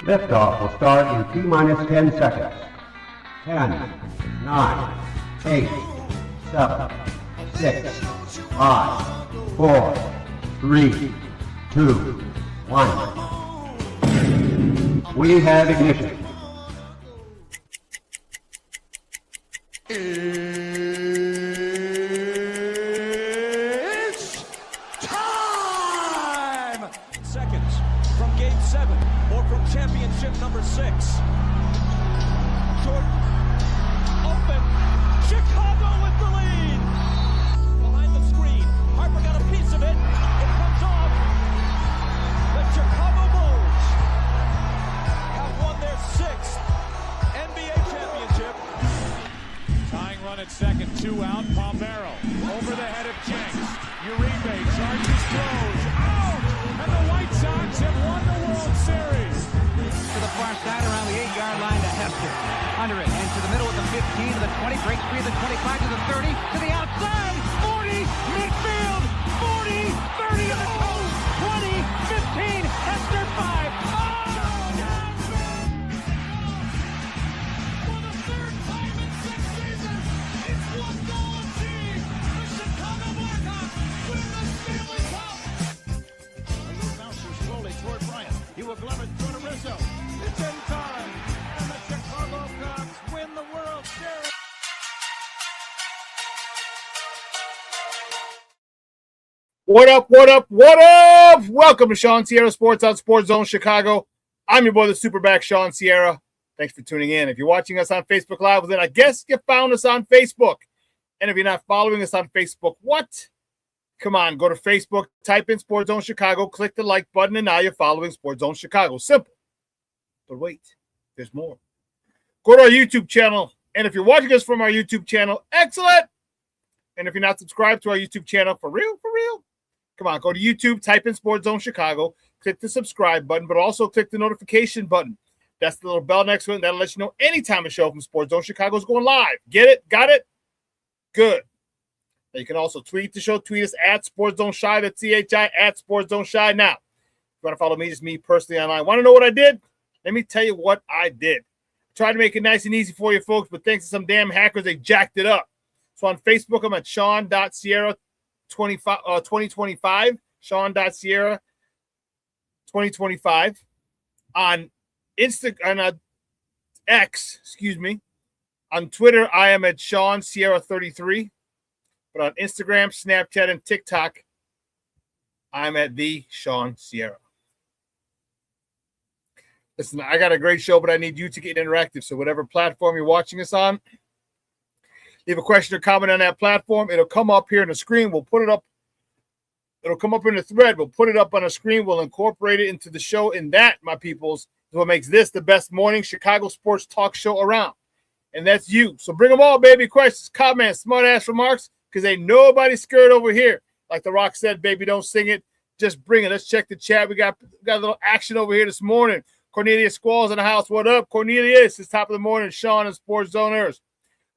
Liftoff will start in T-minus 10 seconds. 10, 9, 8, 7, 6, 5, 4, 3, 2, 1. We have ignition. It's time! Seconds from game 7 or from championship number 6. Jordan, open, Chicago with the lead! Behind the screen, Harper got a piece of it, it comes off. The Chicago Bulls have won their 6th NBA championship. Tying run at second, 2 out, Pompero over the head of Jenks. Uribe charges, throws, out! And the White Sox have won the World Series. To the far side around the 8-yard line to Hester. Under it, and to the middle of the 15, to the 20, breaks free of the 25, to the 30, to the outside, 40, midfield, 40, 30 to the coast, 20, 15, Hester 5. Oh! For the 3rd time in 6 seasons, it's one goal achieved. The Chicago Blackhawks win the Stanley Cup. A little bouncer slowly toward Bryant. He will glove it through to Rizzo. It's in time, and the Chicago Cubs win the World Series. What up, what up, what up? Welcome to ShawnSierraSports on Sports Zone Chicago. I'm your boy, the SuperBack, Shawn Sierra. Thanks for tuning in. If you're watching us on Facebook Live, well, then I guess you found us on Facebook. And if you're not following us on Facebook, what? Come on, go to Facebook, type in Sports Zone Chicago, click the like button, and now you're following Sports Zone Chicago. Simple. But wait, there's more. Go to our YouTube channel. And if you're watching us from our YouTube channel, excellent. And if you're not subscribed to our YouTube channel, for real, come on, go to YouTube, type in Sports Zone Chicago, click the subscribe button, but also click the notification button. That's the little bell next to it. That'll let you know anytime a show from Sports Zone Chicago is going live. Get it? Got it? Good. Now you can also tweet the show. Tweet us at Sports Zone Shy. That's CHI at Sports Zone Shy. Now, if you want to follow me, just me personally online. Want to know what I did? Let me tell you what I did. I tried to make it nice and easy for you folks, but thanks to some damn hackers, they jacked it up. So on Facebook, I'm at Shawn.Sierra 2025, Shawn.Sierra 2025. On X, on Twitter, I am at ShawnSierra33. But on Instagram, Snapchat, and TikTok, I'm at the Shawn Sierra. Listen, I got a great show, but I need you to get interactive. So whatever platform you're watching us on, leave a question or comment on that platform. It'll come up here on the screen. We'll put it up. It'll come up in the thread. We'll put it up on the screen. We'll incorporate it into the show. And that, my peoples, is what makes this the best morning Chicago sports talk show around. And that's you. So bring them all, baby. Questions, comments, smart-ass remarks, because ain't nobody scared over here. Like The Rock said, baby, don't sing it. Just bring it. Let's check the chat. We got a little action over here this morning. Cornelius Squalls in the house. What up, Cornelius? It's top of the morning. Shawn and Sports Zoners.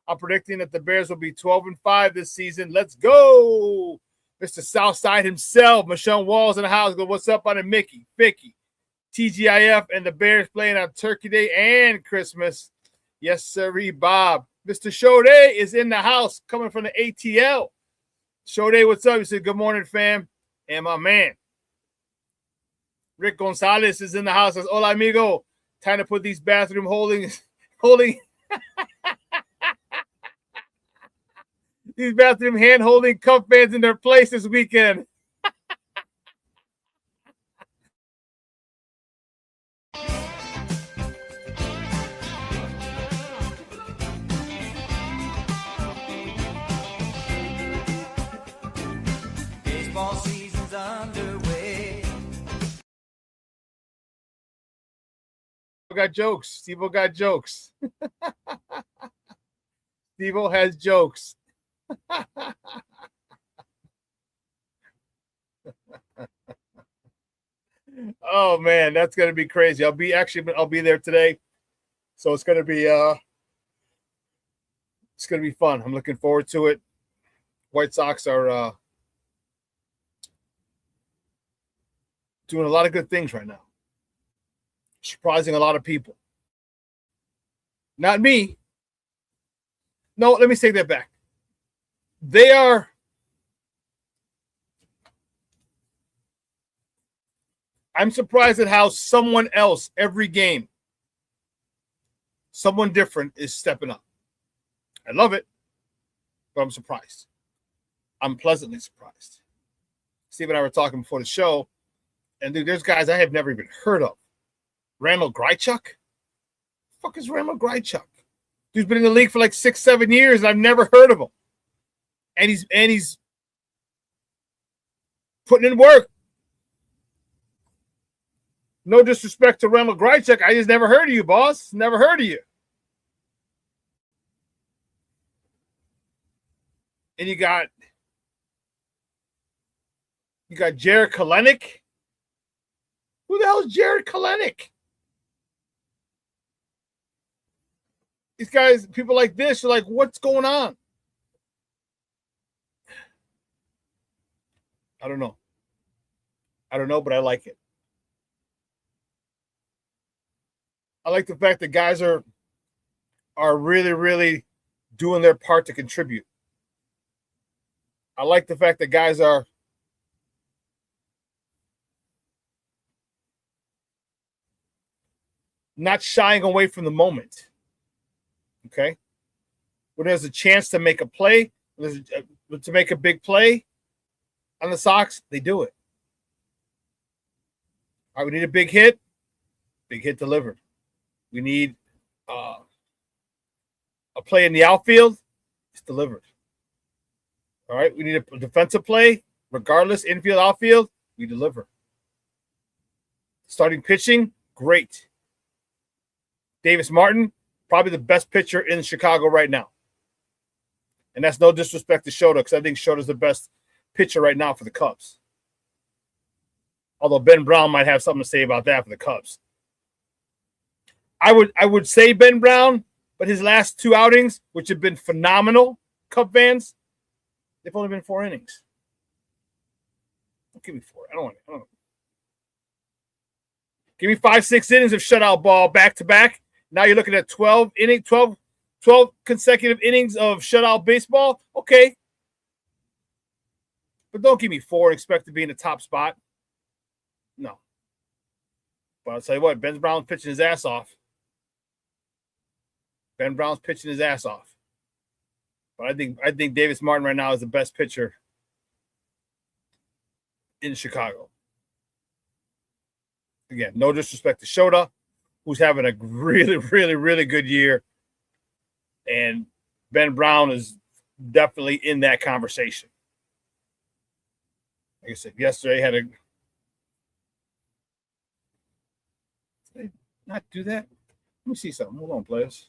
I'm predicting that the Bears will be 12-5 this season. Let's go. Mr. Southside himself, Michelle Walls in the house. Go, what's up on it, Mickey, Vicky, TGIF, and the Bears playing on Turkey Day and Christmas. Yes, sirree, Bob. Mr. Shode is in the house coming from the ATL. Shode, what's up? He said, good morning, fam. And my man, Rick Gonzalez is in the house. Says, hola, amigo. Time to put these bathroom holding these bathroom hand-holding cup bands in their place this weekend. Baseball season's underway. Got jokes. Steve-O got jokes. Steve-O has jokes. Oh man, that's gonna be crazy. I'll be there today, so it's gonna be fun. I'm looking forward to it. White Sox are doing a lot of good things right now. surprising a lot of people. Not me. No, let me take that back. They are. I'm surprised at how someone else every game, someone different is stepping up. I love it, but I'm surprised. I'm pleasantly surprised. Steve and I were talking before the show, and dude, there's guys I have never even heard of. Randall Grichuk? The fuck is Randall Grichuk? Dude's been in the league for like 6-7 years, and I've never heard of him. And he's putting in work. No disrespect to Randall Grichuk. I just never heard of you, boss. Never heard of you. And you got Jared Kalenic. Who the hell is Jared Kalenic? These guys, people like this are like, what's going on? I don't know. But I like it. I like the fact that guys are really, really doing their part to contribute. I like the fact that guys are not shying away from the moment. Okay? When there's a chance to make a play, to make a big play on the Sox, they do it. All right, we need a big hit. Big hit delivered. We need a play in the outfield. It's delivered. All right, we need a defensive play. Regardless, infield, outfield, we deliver. Starting pitching, great. Davis Martin, probably the best pitcher in Chicago right now. And that's no disrespect to Shota, because I think Shota's the best pitcher right now for the Cubs. Although Ben Brown might have something to say about that for the Cubs. I would say Ben Brown, but his last 2 outings, which have been phenomenal, Cub fans, they've only been 4 innings. Don't give me 4. I don't know. Give me 5-6 innings of shutout ball back to back. Now you're looking at 12 consecutive innings of shutout baseball. Okay. But don't give me 4 and expect to be in the top spot. No. But I'll tell you what, Ben Brown's pitching his ass off. But I think Davis Martin right now is the best pitcher in Chicago. Again, no disrespect to Shota, who's having a really, really, really good year. And Ben Brown is definitely in that conversation. Like I said, yesterday had a... Did I not do that? Let me see something. Hold on, players.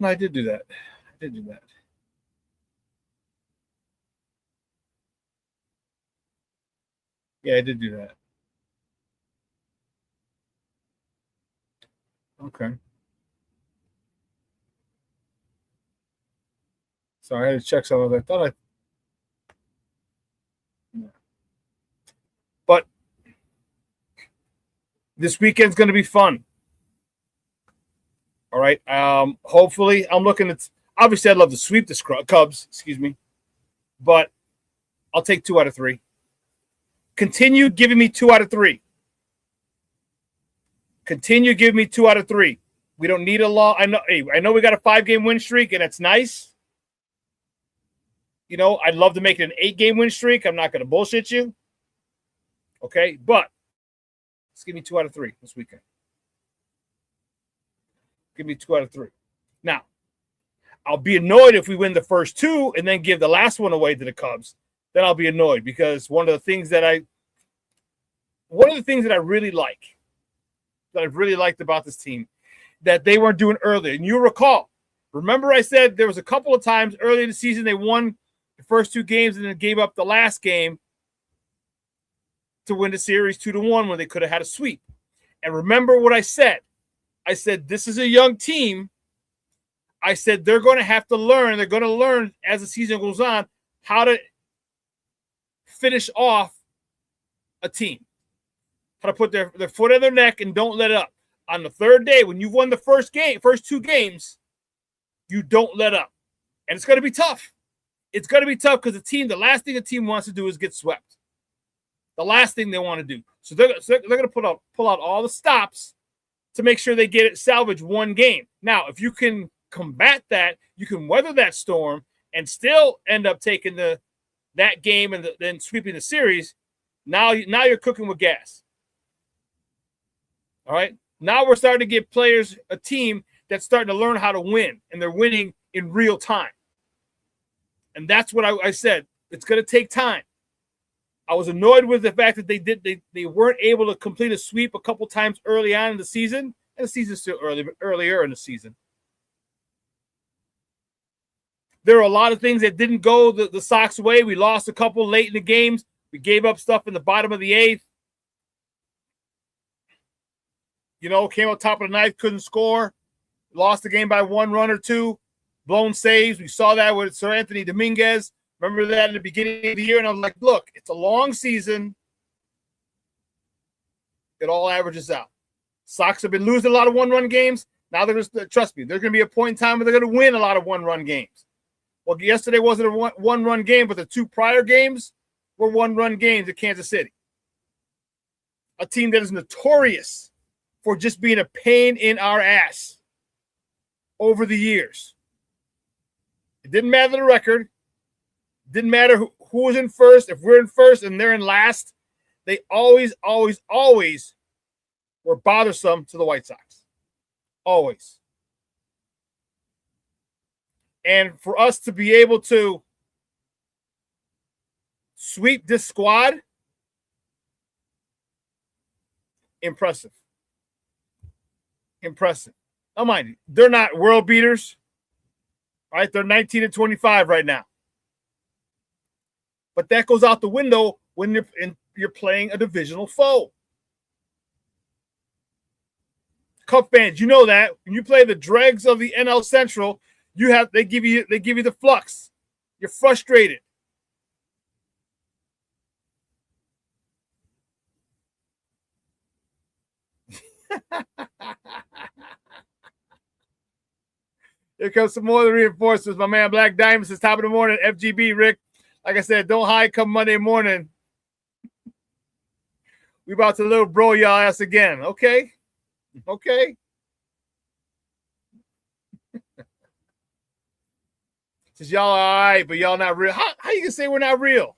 No, I did do that. Yeah, I did do that. Okay. So I had to check some of it. Yeah. But this weekend's going to be fun. All right. Hopefully, I'm looking at. Obviously, I'd love to sweep the Cubs. Excuse me, but I'll take 2 out of 3. Continue giving me 2 out of 3. Continue giving me 2 out of 3. We don't need a law. I know we got a 5-game win streak, and it's nice. You know, I'd love to make it an 8-game win streak. I'm not going to bullshit you. Okay, but let's give me 2 out of 3 this weekend. Give me 2 out of 3. Now, I'll be annoyed if we win the first 2 and then give the last one away to the Cubs. Then I'll be annoyed, because one of the things that I really like, that I've really liked about this team, that they weren't doing earlier. And you remember I said there was a couple of times early in the season they won the first 2 games and then gave up the last game to win the series 2-1 when they could have had a sweep. And remember what I said. I said, this is a young team. I said, they're going to have to learn. They're going to learn as the season goes on how to finish off a team. how to put their foot on their neck and don't let up. On the third day, when you've won the first two games, you don't let up. And it's going to be tough. It's going to be tough because the last thing a team wants to do is get swept. The last thing they want to do. So they're going to pull out all the stops to make sure they salvage one game. Now, if you can combat that, you can weather that storm and still end up taking that game and then sweeping the series. Now you're cooking with gas. All right. Now we're starting to get players, a team that's starting to learn how to win, and they're winning in real time. And that's what I said. It's going to take time. I was annoyed with the fact that they weren't able to complete a sweep a couple times early on in the season, and the season's still earlier in the season. There are a lot of things that didn't go the Sox way. We lost a couple late in the games. We gave up stuff in the bottom of the eighth. Came out top of the ninth, couldn't score. Lost the game by 1 run or 2. Blown saves. We saw that with Sir Anthony Dominguez. Remember that in the beginning of the year? And I was like, look, it's a long season. It all averages out. Sox have been losing a lot of 1-run games. Now they're just, trust me, there's going to be a point in time where they're going to win a lot of 1-run games. Well, yesterday wasn't a one-run game, but the 2 prior games were 1-run games at Kansas City. A team that is notorious for just being a pain in our ass over the years. It didn't matter the record. Didn't matter who was in first. If we're in first and they're in last, they always, always, always were bothersome to the White Sox. Always. And for us to be able to sweep this squad, impressive. Impressive. Now, mind you, they're not world beaters. Right? They're 19-25 right now. But that goes out the window when you're playing a divisional foe. Cub fans, you know that when you play the dregs of the NL Central, they give you the flux. You're frustrated. Here comes some more of the reinforcements. My man Black Diamond says top of the morning. FGB, Rick. Like I said, don't hide come Monday morning. We about to little bro y'all ass again. Okay. Says y'all all right, but y'all not real. How you gonna say we're not real?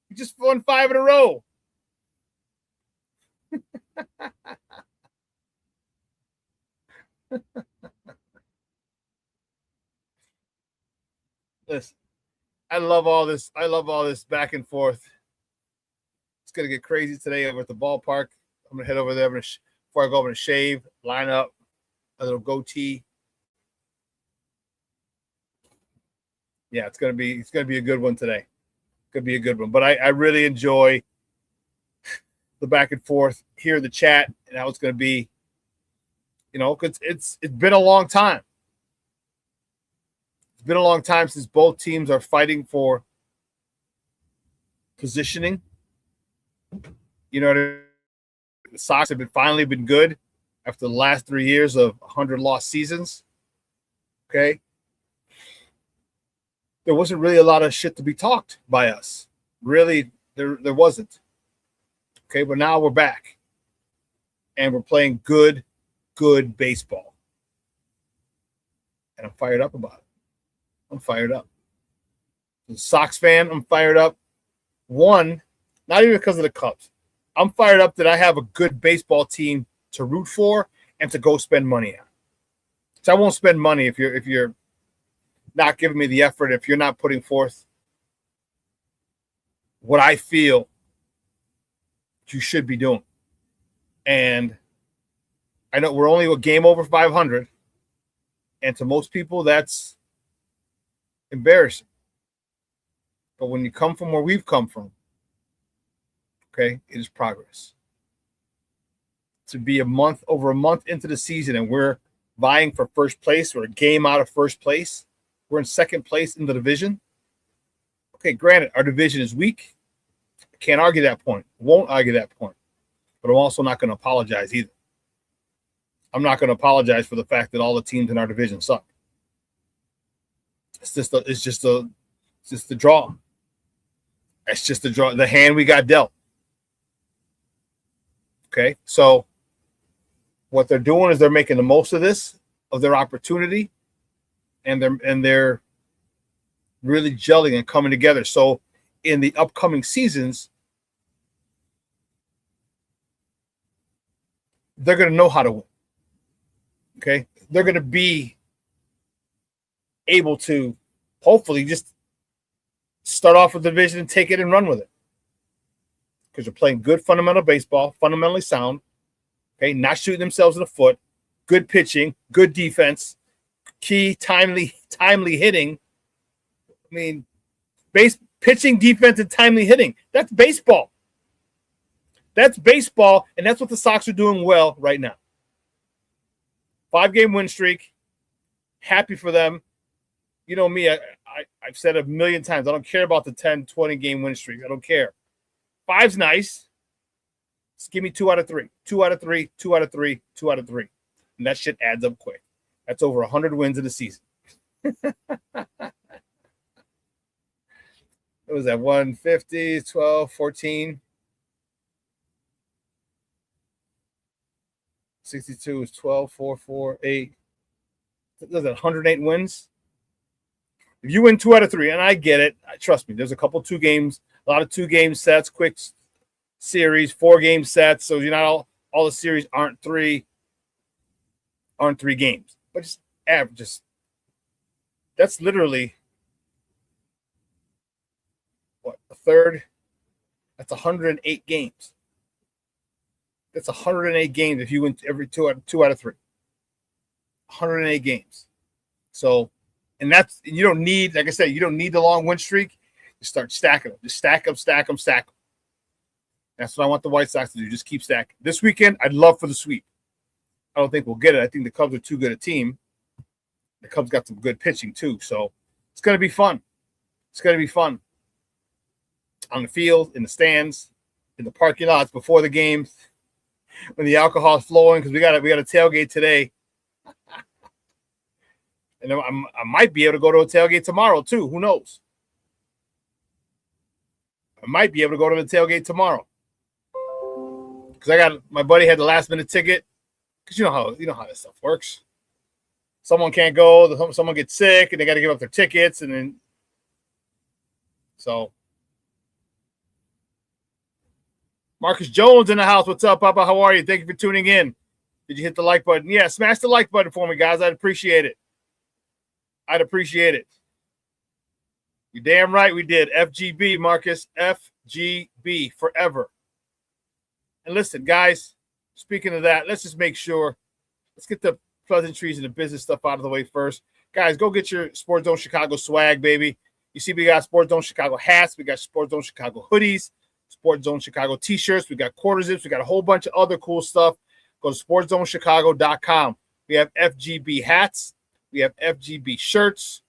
We just won 5 in a row. Listen, I love all this. I love all this back and forth. It's gonna get crazy today over at the ballpark. I'm gonna head over there. Before I go, I'm gonna shave, line up, a little goatee. Yeah, it's gonna be a good one today. Could be a good one. But I really enjoy the back and forth here in the chat, and how it's gonna be. Because it's been a long time. It's been a long time since both teams are fighting for positioning. The Sox have finally been good after the last 3 years of 100 lost seasons. Okay. There wasn't really a lot of shit to be talked by us. Really, there wasn't. Okay, but now we're back. And we're playing good baseball. And I'm fired up about it. I'm fired up. As a Sox fan, I'm fired up. One, not even because of the Cubs. I'm fired up that I have a good baseball team to root for and to go spend money on. So I won't spend money if you're not giving me the effort, if you're not putting forth what I feel you should be doing. And I know we're only a game over 500, and to most people, that's embarrassing. But when you come from where we've come from, okay, it is progress. To be over a month into the season, and we're vying for first place, or a game out of first place. We're in second place in the division. Okay, granted, our division is weak. I can't argue that point. Won't argue that point. but I'm also not going to apologize either. I'm not going to apologize for the fact that all the teams in our division suck. It's just the draw. It's just the draw, the hand we got dealt. Okay, so what they're doing is they're making the most of this, of their opportunity, and they're really gelling and coming together. So in the upcoming seasons, they're going to know how to win. Okay, they're going to be able to hopefully just start off with the division and take it and run with it, because they're playing good fundamental baseball, fundamentally sound. Okay, not shooting themselves in the foot, good pitching, good defense, key timely hitting. I mean, pitching, defense, and timely hitting. That's baseball. That's baseball, and that's what the Sox are doing well right now. 5-game win streak. Happy for them. You know me, I've said a million times, I don't care about the 10, 20-game win streak. I don't care. 5's nice. Just give me 2 out of 3. 2 out of 3, 2 out of 3, 2 out of 3. And that shit adds up quick. That's over 100 wins in the season. It was at 150, 12, 14. 62 is 12, 4, 4, 8. That's 108 wins. If you win 2 out of 3, and I get it, trust me, there's a couple 2 games, a lot of 2-game sets, quick series, 4-game sets. So you're not all the series aren't 3 games, but just average. That's literally what, a third? That's 108 games. That's 108 games if you win every 2 out of 3. 108 games. So, and you don't need, like I said, you don't need the long win streak. You start stacking them. Just stack them, stack them, stack them. That's what I want the White Sox to do. Just keep stacking. This weekend, I'd love for the sweep. I don't think we'll get it. I think the Cubs are too good a team. The Cubs got some good pitching too. So it's going to be fun. It's going to be fun. On the field, in the stands, in the parking lots before the games, when the alcohol is flowing, because we got a tailgate today. And I might be able to go to a tailgate tomorrow too. Who knows? I might be able to go to the tailgate tomorrow, because my buddy had the last minute ticket. Because you know how this stuff works. Someone can't go. Someone gets sick, and they got to give up their tickets, and then so. Marcus Jones in the house. What's up, Papa? How are you? Thank you for tuning in. Did you hit the like button? Yeah, smash the like button for me, guys. I'd appreciate it. I'd appreciate it. You're damn right we did. FGB, Marcus. FGB forever. And listen, guys, speaking of that, let's just make sure. Let's get the pleasantries and the business stuff out of the way first. Guys, go get your Sports Zone Chicago swag, baby. You see we got Sports Zone Chicago hats. We got Sports Zone Chicago hoodies. Sports Zone Chicago t-shirts. We got quarter zips. We got a whole bunch of other cool stuff. Go to sportzonechicago.com. We have FGB hats. We have FGB shirts.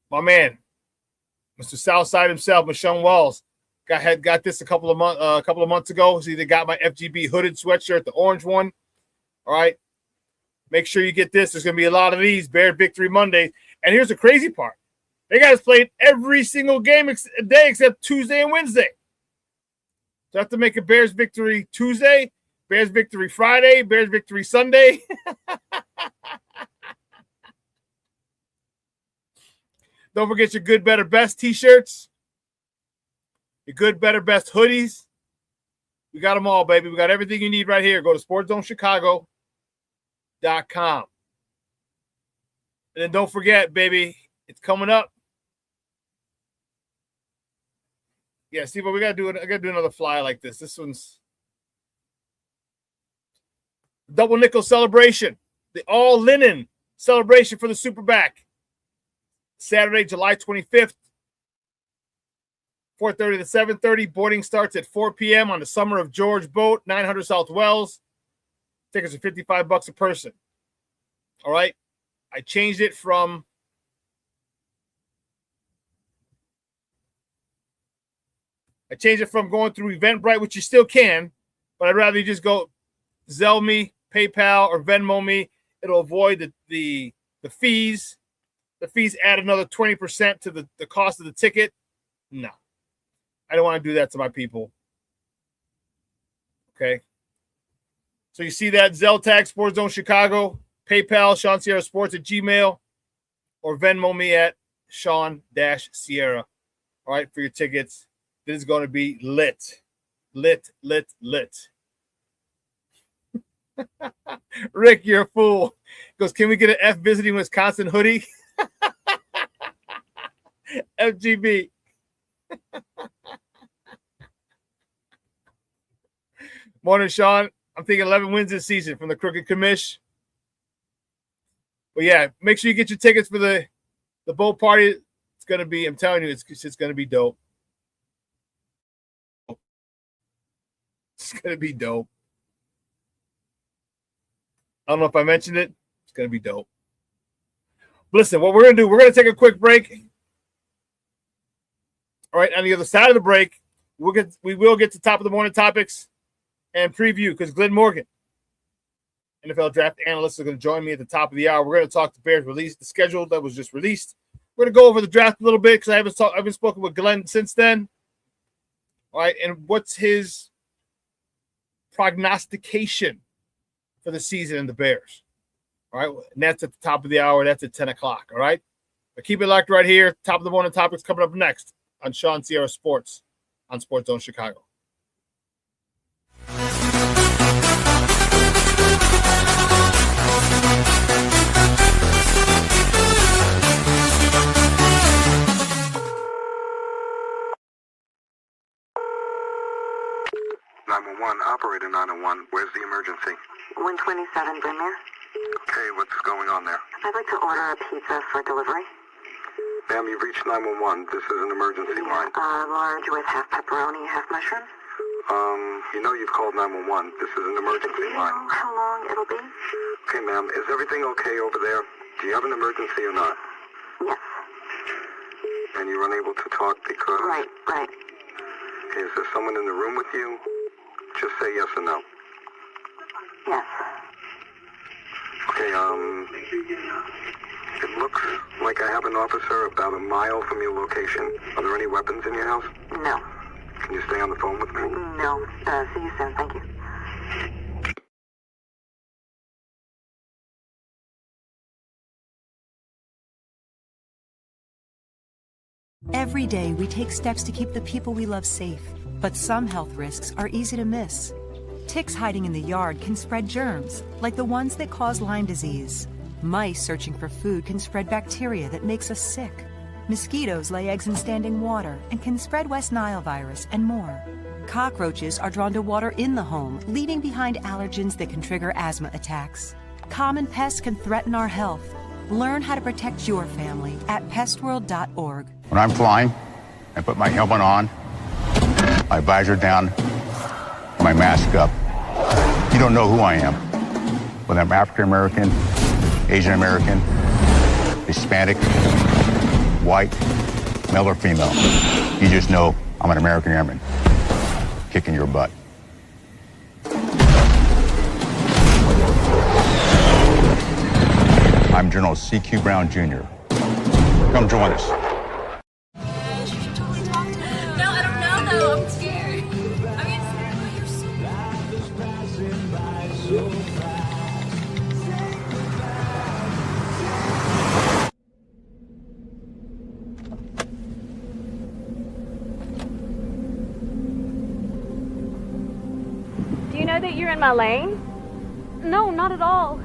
My man, Mr. Southside himself, Michelle Walls, got this a couple of months ago. So they got my FGB hooded sweatshirt, the orange one. All right. Make sure you get this. There's going to be a lot of these Bear Victory Mondays. And here's the crazy part. They got us playing every single game day except Tuesday and Wednesday. So I have to make a Bears Victory Tuesday, Bears Victory Friday, Bears Victory Sunday. Don't forget your Good, Better, Best t-shirts. Your Good, Better, Best hoodies. We got them all, baby. We got everything you need right here. Go to sportzonechicago.com. And then don't forget, baby, it's coming up. Yeah, see, but I gotta do another fly like this. This one's double nickel celebration, the all linen celebration for the SuperBack. Saturday, July 25th, 4:30 to 7:30. Boarding starts at 4 p.m. on the Summer of George boat, 900 South Wells. Tickets are $55 a person. All right, I changed it from. Going through Eventbrite, which you still can, But I'd rather you just go Zelle me, PayPal, or Venmo me. It'll avoid the fees. The fees add another 20% to the cost of the ticket. No. I don't want to do that to my people. Okay. So you see that Zelle tag Sports Zone Chicago, PayPal, ShawnSierraSports at Gmail, or Venmo me at Shawn-Sierra. All right, for your tickets. This is going to be lit. Lit. Rick, you're a fool. He goes, can we get an F visiting Wisconsin hoodie? FGB. Morning, Shawn. I'm thinking 11 wins this season from the Crooked Commish. But yeah, make sure you get your tickets for the boat party. It's going to be, I'm telling you, it's going to be dope. It's going to be dope. I don't know if I mentioned it. It's going to be dope. But listen, what we're going to do, we're going to take a quick break. All right, on the other side of the break, we will get to top of the morning topics and preview because Glynn Morgan, NFL Draft analyst, is going to join me at the top of the hour. We're going to talk the Bears release, the schedule that was just released. We're going to go over the draft a little bit because I haven't spoken with Glenn since then. All right, and what's his prognostication for the season in the Bears? All right, and that's at the top of the hour. That's at 10 o'clock. All right, but keep it locked right here. Top of the morning topics coming up next on Shawn Sierra Sports on Sports Zone Chicago. Operator 901, where's the emergency? 127 Brynmere. Okay, what's going on there? I'd like to order a pizza for delivery. Ma'am, you've reached 911. This is an emergency line. Large with half pepperoni, half mushroom. You know you've called 911. This is an emergency Do you line. know how long it'll be? Okay, ma'am, is everything okay over there? Do you have an emergency or not? Yes. And you're unable to talk because... Right. Is there someone in the room with you? Just say yes or no. Yes. Okay, it looks like I have an officer about a mile from your location. Are there any weapons in your house? No. Can you stay on the phone with me? No. See you soon. Thank you. Every day, we take steps to keep the people we love safe, but some health risks are easy to miss. Ticks hiding in the yard can spread germs, like the ones that cause Lyme disease. Mice searching for food can spread bacteria that makes us sick. Mosquitoes lay eggs in standing water and can spread West Nile virus and more. Cockroaches are drawn to water in the home, leaving behind allergens that can trigger asthma attacks. Common pests can threaten our health. Learn how to protect your family at pestworld.org. When I'm flying, I put my helmet on, my visor down, my mask up. You don't know who I am. Whether I'm African American, Asian American, Hispanic, white, male or female. You just know I'm an American airman kicking your butt. I'm General C.Q. Brown Jr. Come join us. No, I don't know though. I'm scared. I mean, you're so Do you know that you're in my lane? No, not at all.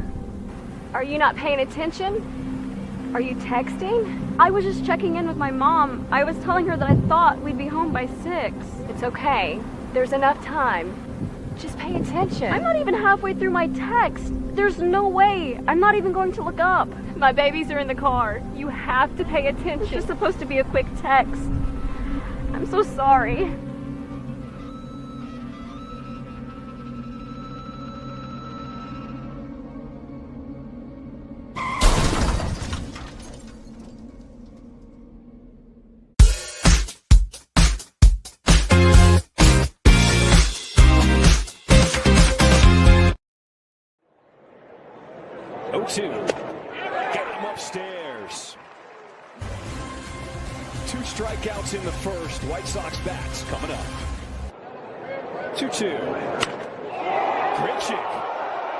Are you not paying attention? Are you texting? I was just checking in with my mom. I was telling her that I thought we'd be home by 6. It's okay. There's enough time. Just pay attention. I'm not even halfway through my text. There's no way. I'm not even going to look up. My babies are in the car. You have to pay attention. It's just supposed to be a quick text. I'm so sorry. upstairs. 2 strikeouts in the first. White Sox bats coming up. 2-2. Grichuk.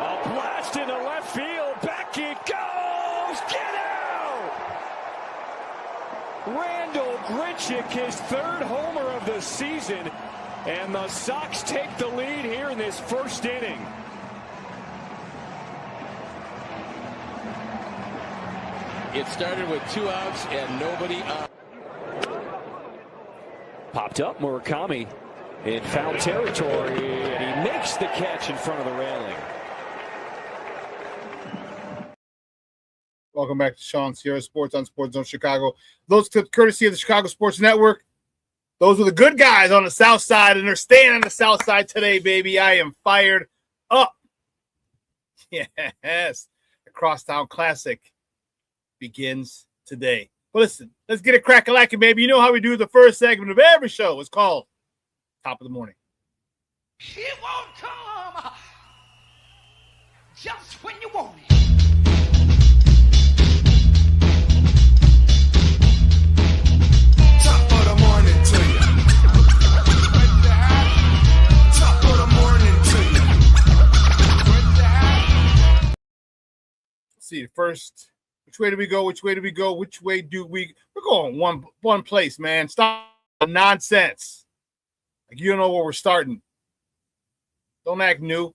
A blast into left field. Back it goes. Get out! Randall Grichuk, his 3rd homer of the season. And the Sox take the lead here in this first inning. It started with 2 outs and nobody on. Popped up Murakami in foul territory, and he makes the catch in front of the railing. Welcome back to ShawnSierraSports on Sports Zone Chicago. Those clips courtesy of the Chicago Sports Network. Those are the good guys on the South Side, and they're staying on the South Side today, baby. I am fired up. Yes, the Crosstown Classic begins today. But listen, let's get it crack-a-lackin', baby. You know how we do the first segment of every show. It's called Top of the Morning. It won't come just when you want it. Top of the morning to you. Top of the morning to you. Let's see, first, which way do we go? Which way do we go? Which way do we? We're going one place, man. Stop the nonsense. Like, you don't know where we're starting. Don't act new.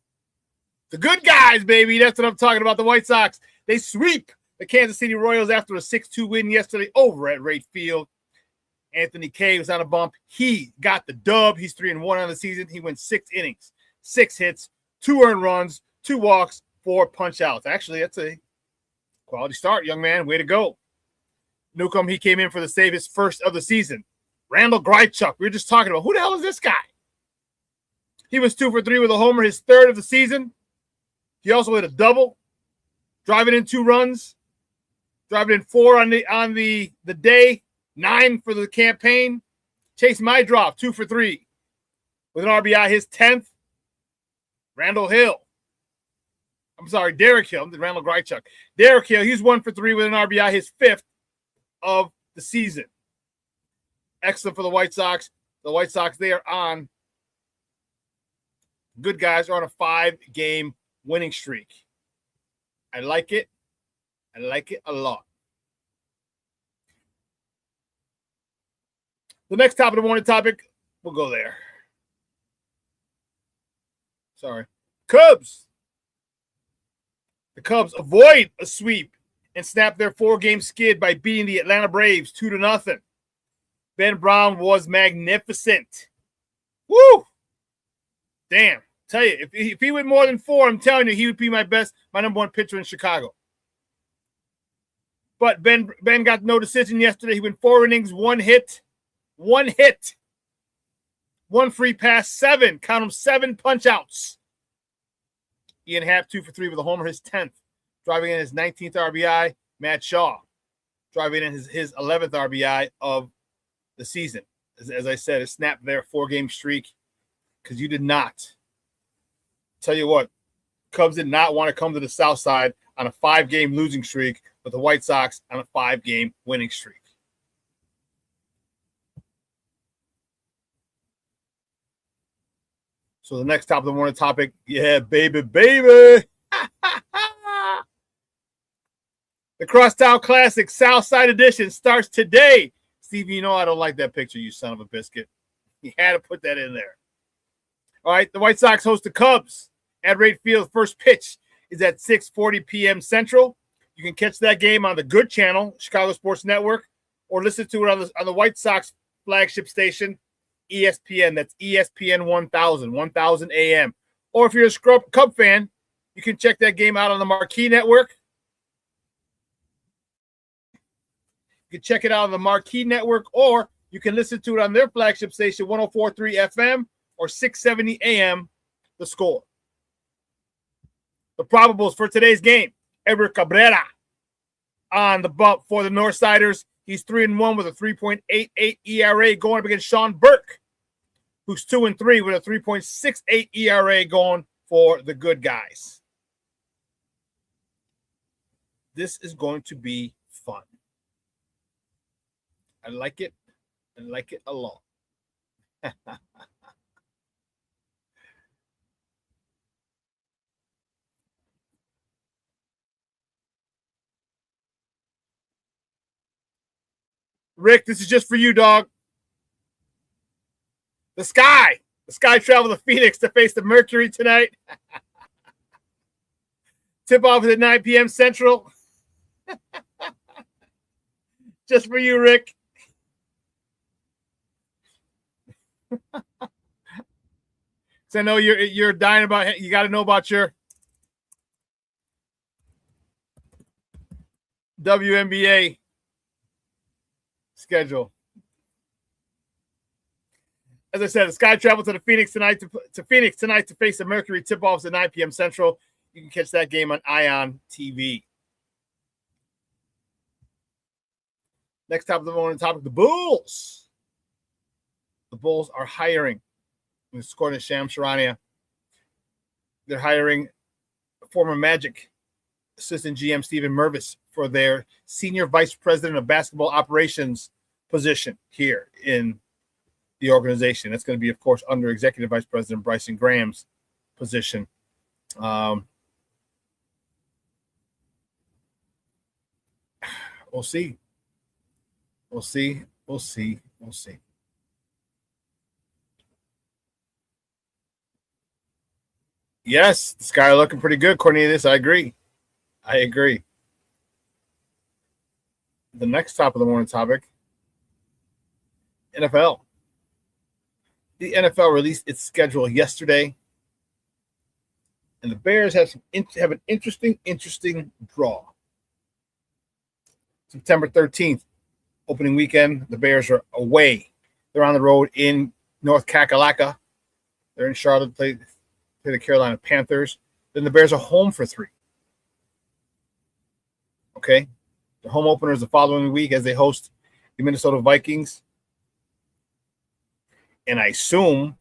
The good guys, baby. That's what I'm talking about. The White Sox. They sweep the Kansas City Royals after a 6-2 win yesterday over at Wright Field. Anthony Kay was on a bump. He got the dub. He's 3-1 on the season. He went 6 innings, 6 hits, 2 earned runs, 2 walks, 4 punch outs. Actually, that's a quality start, young man. Way to go. Newcomb, he came in for the save, his first of the season. Randall Grichuk, we were just talking about. Who the hell is this guy? He was 2 for 3 with a homer, his 3rd of the season. He also hit a double, driving in 2 runs, driving in 4 on the day, 9 for the campaign. Chase my drop, 2 for 3 with an RBI, his 10th. Derek Hill, Randall Grichuk. Derek Hill, he's 1 for 3 with an RBI, his 5th of the season. Excellent for the White Sox. The White Sox, they are on. Good guys are on a 5-game winning streak. I like it. I like it a lot. The next top of the morning topic, we'll go there. Sorry. Cubs. The Cubs avoid a sweep and snap their 4-game skid by beating the Atlanta Braves 2-0. Ben Brown was magnificent. Woo! Damn. Tell you, if he went more than 4, I'm telling you, he would be my number 1 pitcher in Chicago. But Ben got no decision yesterday. He went 4 innings, 1 hit, 1 free pass, 7 punch outs. Ian Happ 2 for 3 with a homer, his 10th, driving in his 19th RBI. Matt Shaw driving in his 11th RBI of the season. As I said, it snapped their 4-game streak because you did not. Tell you what, Cubs did not want to come to the South Side on a 5-game losing streak, but the White Sox on a 5-game winning streak. So the next top of the morning topic, yeah, baby. The Crosstown Classic South Side Edition starts today. Stevie, you know I don't like that picture, you son of a biscuit. You had to put that in there. All right, the White Sox host the Cubs at Wright Field. First pitch is at 6:40 p.m. Central. You can catch that game on the Good Channel, Chicago Sports Network, or listen to it on the White Sox flagship station, ESPN. That's ESPN 1000 AM. Or if you're a Cub fan, you can check that game out on the Marquee Network. You can check it out on the Marquee Network, or you can listen to it on their flagship station, 104.3 FM or 670 AM, The Score. The probables for today's game, Edward Cabrera on the bump for the Northsiders. He's 3-1 with a 3.88 ERA going up against Sean Burke, who's 2-3 with a 3.68 ERA going for the good guys. This is going to be I like it. I like it a lot. Rick, this is just for you, dog. The Sky traveled to Phoenix to face the Mercury tonight. Tip-off is at 9 p.m. Central. Just for you, Rick. So I know you're dying about. You got to know about your WNBA schedule. As I said, the Sky traveled to Phoenix tonight to face the Mercury. Tip-offs at 9 p.m. Central. You can catch that game on Ion TV. Next topic of the morning topic: the Bulls. The Bulls are hiring. According to ShawnSierraSports, they're hiring former Magic assistant GM Steven Mervis for their senior vice president of basketball operations position here in the organization. That's going to be, of course, under executive vice president Bryson Graham's position. We'll see. We'll see. We'll see. We'll see. Yes, the Sky are looking pretty good, Cornelius. I agree. The next top of the morning topic, NFL. The NFL released its schedule yesterday, and the Bears have an interesting draw. September 13th, opening weekend, the Bears are away. They're on the road in North Kakalaka. They're in Charlotte, play the Carolina Panthers. Then the Bears are home for 3. Okay? The home opener is the following week as they host the Minnesota Vikings. And I assume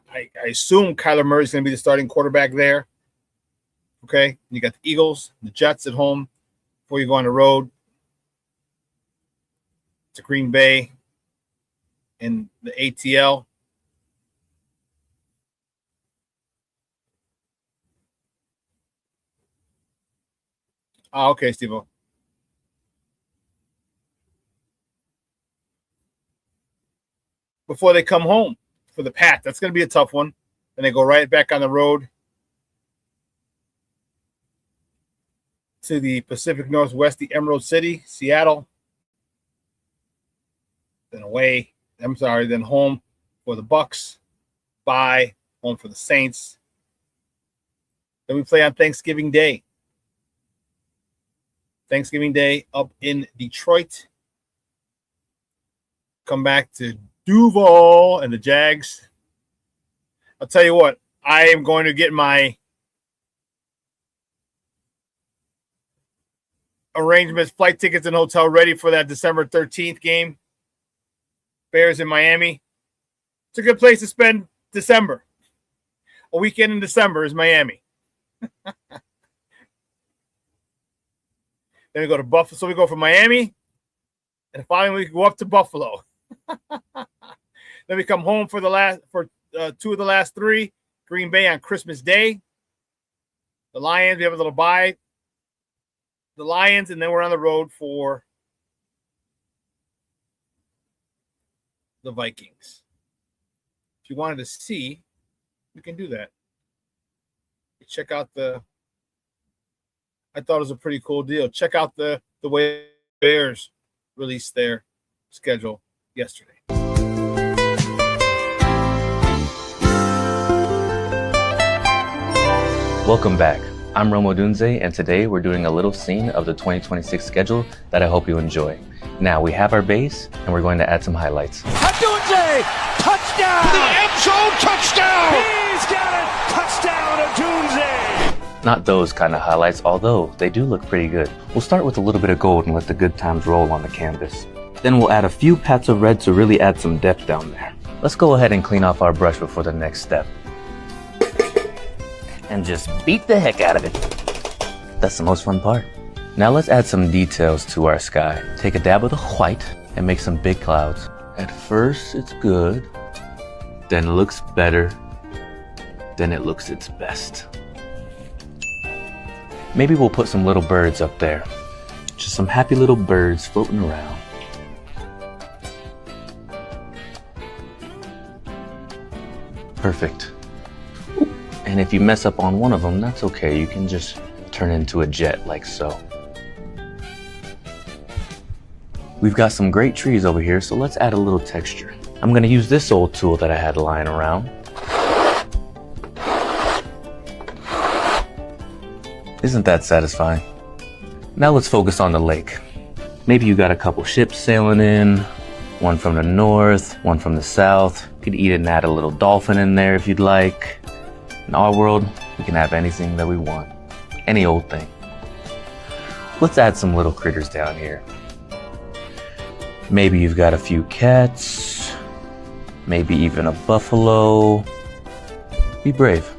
Kyler Murray is going to be the starting quarterback there. Okay? You got the Eagles, the Jets at home before you go on the road to Green Bay and the ATL. Okay, Steve-O. Before they come home for the Pats. That's going to be a tough one. Then they go right back on the road to the Pacific Northwest, the Emerald City, Seattle. Then then home for the Bucks. Bye, home for the Saints. Then we play on Thanksgiving Day. Thanksgiving Day up in Detroit. Come back to Duval and the Jags. I'll tell you what, I am going to get my arrangements, flight tickets, and hotel ready for that December 13th game. Bears in Miami. It's a good place to spend December. A weekend in December is Miami. Then we go to Buffalo. So we go from Miami, and finally we go up to Buffalo. Then we come home for 2 of the last 3. Green Bay on Christmas Day. The Lions, we have a little bye. The Lions, and then we're on the road for the Vikings. If you wanted to see, you can do that. Check out I thought it was a pretty cool deal. Check out the way Bears released their schedule yesterday. Welcome back. I'm Romo Dunze, and today we're doing a little scene of the 2026 schedule that I hope you enjoy. Now, we have our base, and we're going to add some highlights. Dunze! Touchdown! The end zone touchdown! He's got it! Touchdown to Dunze! Not those kind of highlights, although they do look pretty good. We'll start with a little bit of gold and let the good times roll on the canvas. Then we'll add a few pats of red to really add some depth down there. Let's go ahead and clean off our brush before the next step. And just beat the heck out of it. That's the most fun part. Now let's add some details to our sky. Take a dab of the white and make some big clouds. At first it's good, then it looks better, then it looks its best. Maybe we'll put some little birds up there. Just some happy little birds floating around. Perfect. And if you mess up on one of them, that's okay. You can just turn into a jet like so. We've got some great trees over here, so let's add a little texture. I'm gonna use this old tool that I had lying around. Isn't that satisfying? Now let's focus on the lake. Maybe you got a couple ships sailing in, one from the north, one from the south. You could even add a little dolphin in there if you'd like. In our world, we can have anything that we want. Any old thing. Let's add some little critters down here. Maybe you've got a few cats, maybe even a buffalo. Be brave.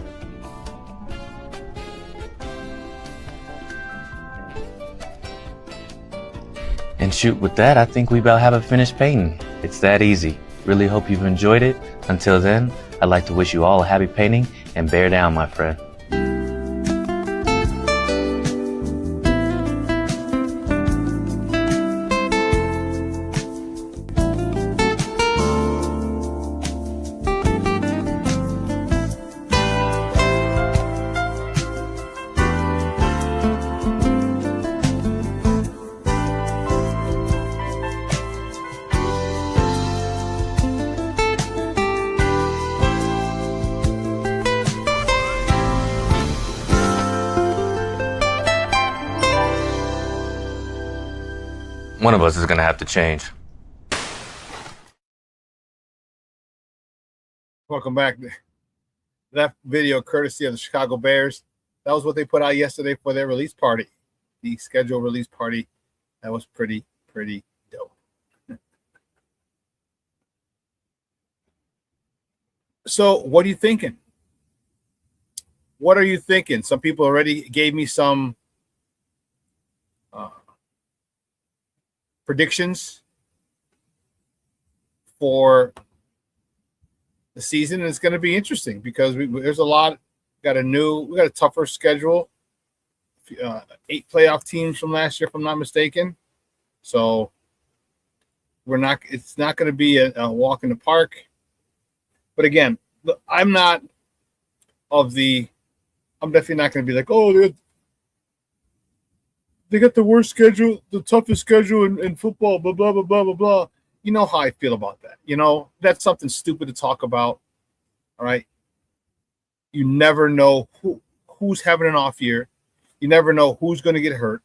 And shoot, with that, I think we about have it finished painting. It's that easy. Really hope you've enjoyed it. Until then, I'd like to wish you all a happy painting and bear down, my friend. One of us is gonna have to change. Welcome back. That video courtesy of the Chicago Bears. That was what they put out yesterday for their release party. The scheduled release party. That was pretty dope. So what are you thinking? What are you thinking? Some people already gave me some predictions for the season, and it's going to be interesting because there's a lot. We got a tougher schedule. 8 playoff teams from last year, if I'm not mistaken. So it's not going to be a walk in the park. But again, I'm definitely not going to be like, oh, they got the worst schedule, the toughest schedule in football, blah, blah, blah, blah, blah, blah. You know how I feel about that. You know, that's something stupid to talk about. All right. You never know who's having an off year. You never know who's going to get hurt.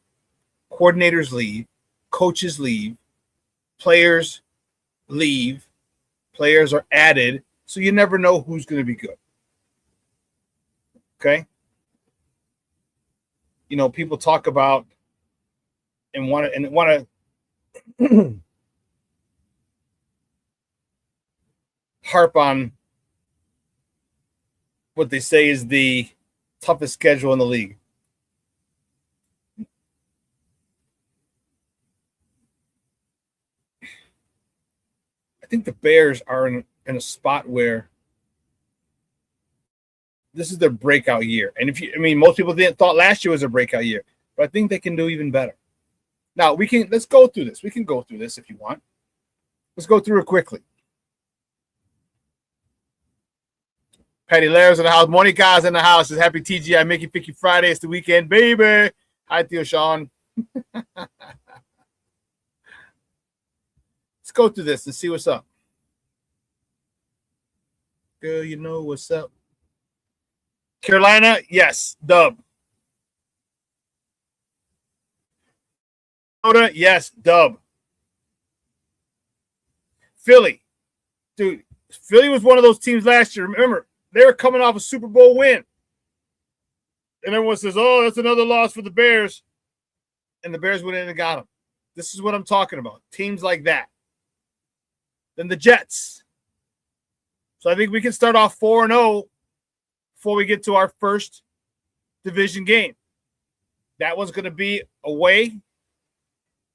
Coordinators leave. Coaches leave. Players leave. Players are added. So you never know who's going to be good. Okay. You know, people talk about and want to harp on what they say is the toughest schedule in the league. I think the Bears are in a spot where this is their breakout year. And most people thought last year was a breakout year, but I think they can do even better. Now let's go through this. We can go through this if you want. Let's go through it quickly. Patty Lairs in the house. Morning guys in the house. It's happy TGI Mickey Picky Friday. It's the weekend, baby. Hi, Theo Shawn. Let's go through this and see what's up. Girl, you know what's up. Carolina, yes, dub. Minnesota, yes, dub. Philly, dude, Philly was one of those teams last year. Remember, they were coming off a Super Bowl win. And everyone says, oh, that's another loss for the Bears. And the Bears went in and got them. This is what I'm talking about. Teams like that. Then the Jets. So I think we can start off 4-0 before we get to our first division game. That one's going to be away.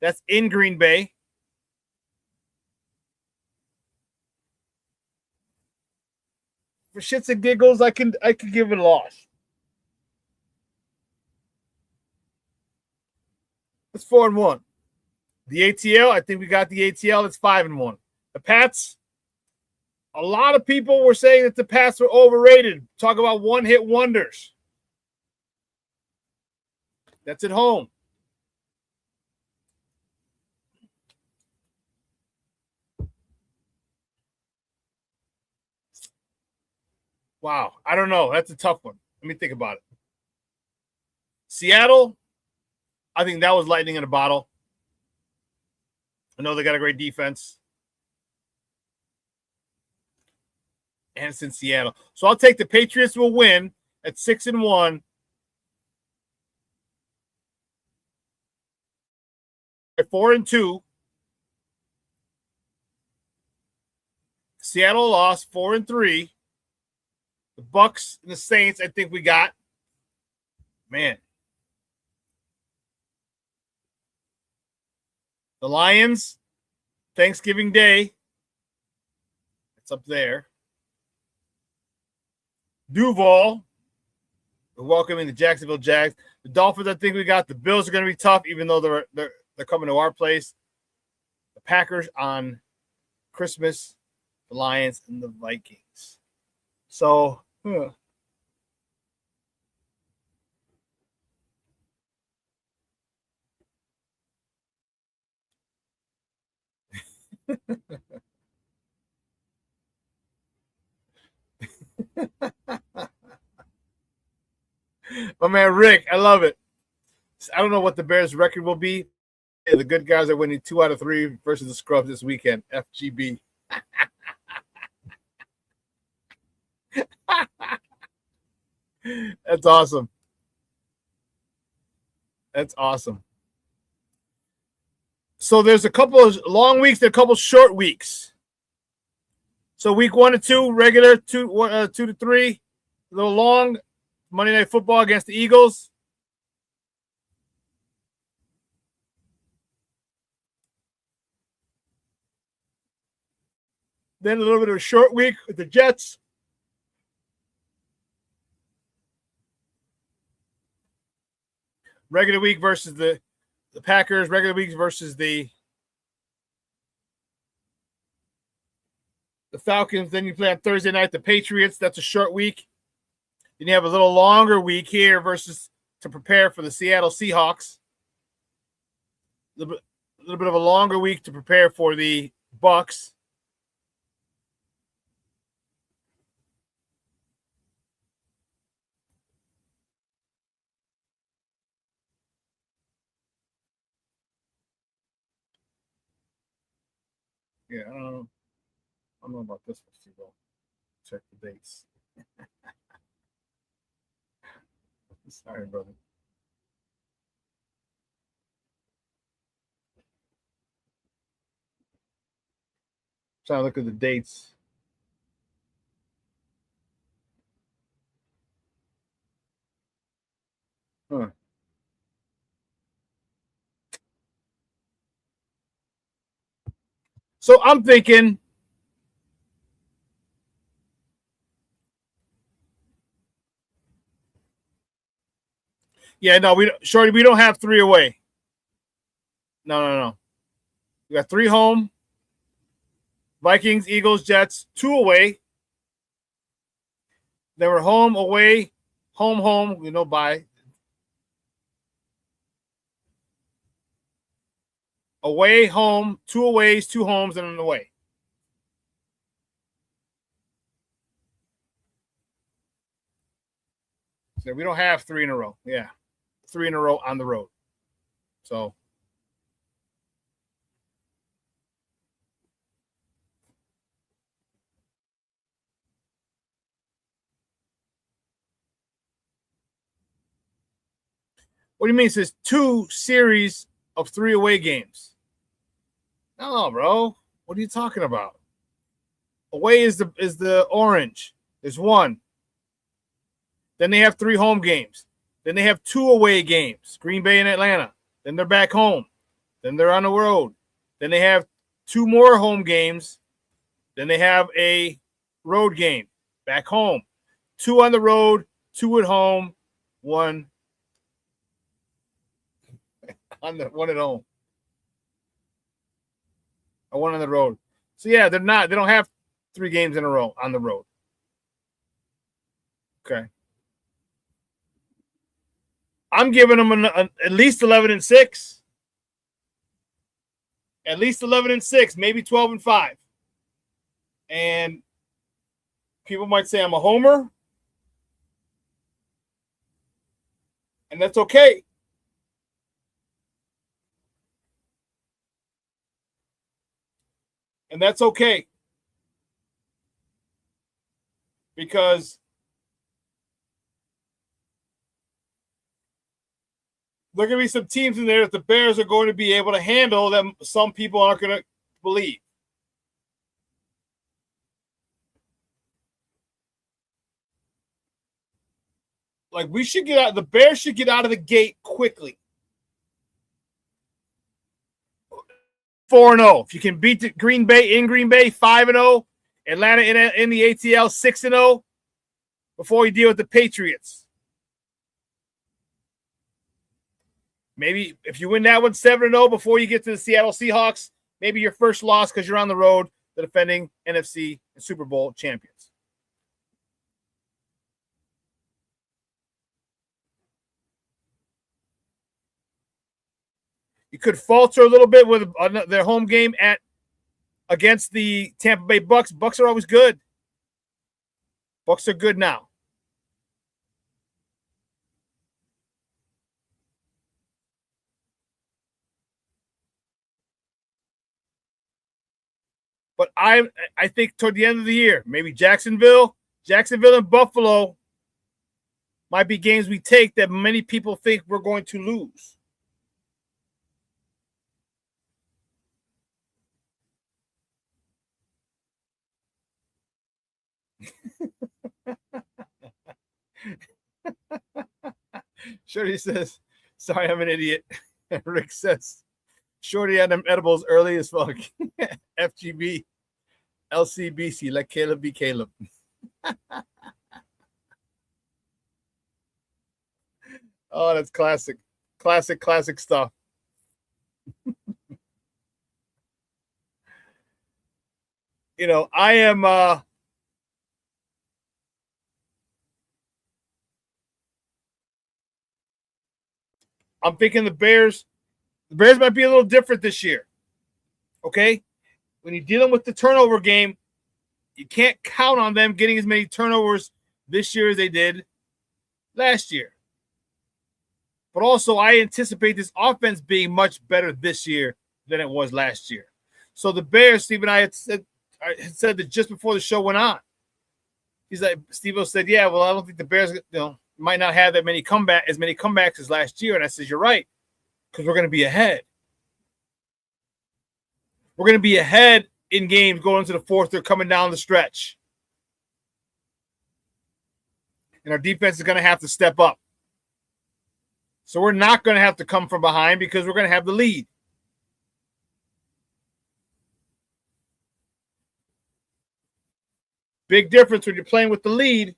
That's in Green Bay. For shits and giggles, I can give it a loss. It's 4-1. The ATL, I think we got the ATL. It's 5-1. The Pats, a lot of people were saying that the Pats were overrated. Talk about one-hit wonders. That's at home. Wow. I don't know. That's a tough one. Let me think about it. Seattle, I think that was lightning in a bottle. I know they got a great defense. And it's in Seattle. So I'll take the Patriots will win at 6-1. At 4-2. Seattle lost 4-3. The Bucks and the Saints, I think we got. Man. The Lions, Thanksgiving Day. It's up there. Duval, we're welcoming the Jacksonville Jags. The Dolphins, I think we got. The Bills are going to be tough, even though they're coming to our place. The Packers on Christmas, the Lions, and the Vikings. So, my man Rick, I love it. I don't know what the Bears' record will be. The good guys are winning 2 out of 3 versus the scrubs this weekend. FGB. That's awesome. That's awesome. So there's a couple of long weeks, there are a couple of short weeks. So week 1 to 2, regular 2 to 3, a little long. Monday Night Football against the Eagles. Then a little bit of a short week with the Jets. Regular week versus the Packers. Regular week versus the Falcons. Then you play on Thursday night the Patriots. That's a short week. Then you have a little longer week here versus to prepare for the Seattle Seahawks. A little bit of a longer week to prepare for the Bucks. Yeah, I don't know about this one, Steve. Check the dates. Sorry, brother. Trying to look at the dates. Huh. So I'm thinking Shorty, we don't have 3 away. No. We got 3 home. Vikings, Eagles, Jets, 2 away. Then we're home, away, home, bye. Away, home, 2 aways, 2 homes, and an away. So we don't have 3 in a row. Yeah. 3 in a row on the road. So what do you mean? It says 2 series of 3 away games. No, bro. What are you talking about? Away is the orange. There's 1. Then they have 3 home games. Then they have 2 away games, Green Bay and Atlanta. Then they're back home. Then they're on the road. Then they have 2 more home games. Then they have a road game back home. 2 on the road, 2 at home, 1 on the 1 at home. Or 1 on the road. So yeah, they don't have 3 games in a row on the road. Okay. I'm giving them at least 11-6. At least 11-6, maybe 12-5. And people might say I'm a homer. And that's okay. And that's okay. Because there are going to be some teams in there that the Bears are going to be able to handle that some people aren't going to believe. Like, we should get out. The Bears should get out of the gate quickly. 4-0. If you can beat the Green Bay in Green Bay, 5-0. Atlanta in the ATL, 6-0. Before you deal with the Patriots. Maybe if you win that one 7-0 before you get to the Seattle Seahawks, maybe your first loss because you're on the road, the defending NFC and Super Bowl champions. You could falter a little bit with their home game against the Tampa Bay Bucks. Bucks are always good. Bucks are good now. But I think toward the end of the year, maybe Jacksonville and Buffalo might be games we take that many people think we're going to lose. Shorty says, sorry, I'm an idiot. Rick says, Shorty had them edibles early as fuck. FGB, LCBC, let Caleb be Caleb. Oh, that's classic. Classic stuff. You know, I am I'm thinking the Bears might be a little different this year. Okay? When you're dealing with the turnover game, you can't count on them getting as many turnovers this year as they did last year. But also, I anticipate this offense being much better this year than it was last year. So the Bears, Steve and I had said that just before the show went on. He's like, Steve-O said, yeah, well, I don't think the Bears, might not have as many comebacks as last year. And I said, you're right, because we're going to be ahead. We're going to be ahead in games going into the fourth. They're coming down the stretch. And our defense is going to have to step up. So we're not going to have to come from behind because we're going to have the lead. Big difference when you're playing with the lead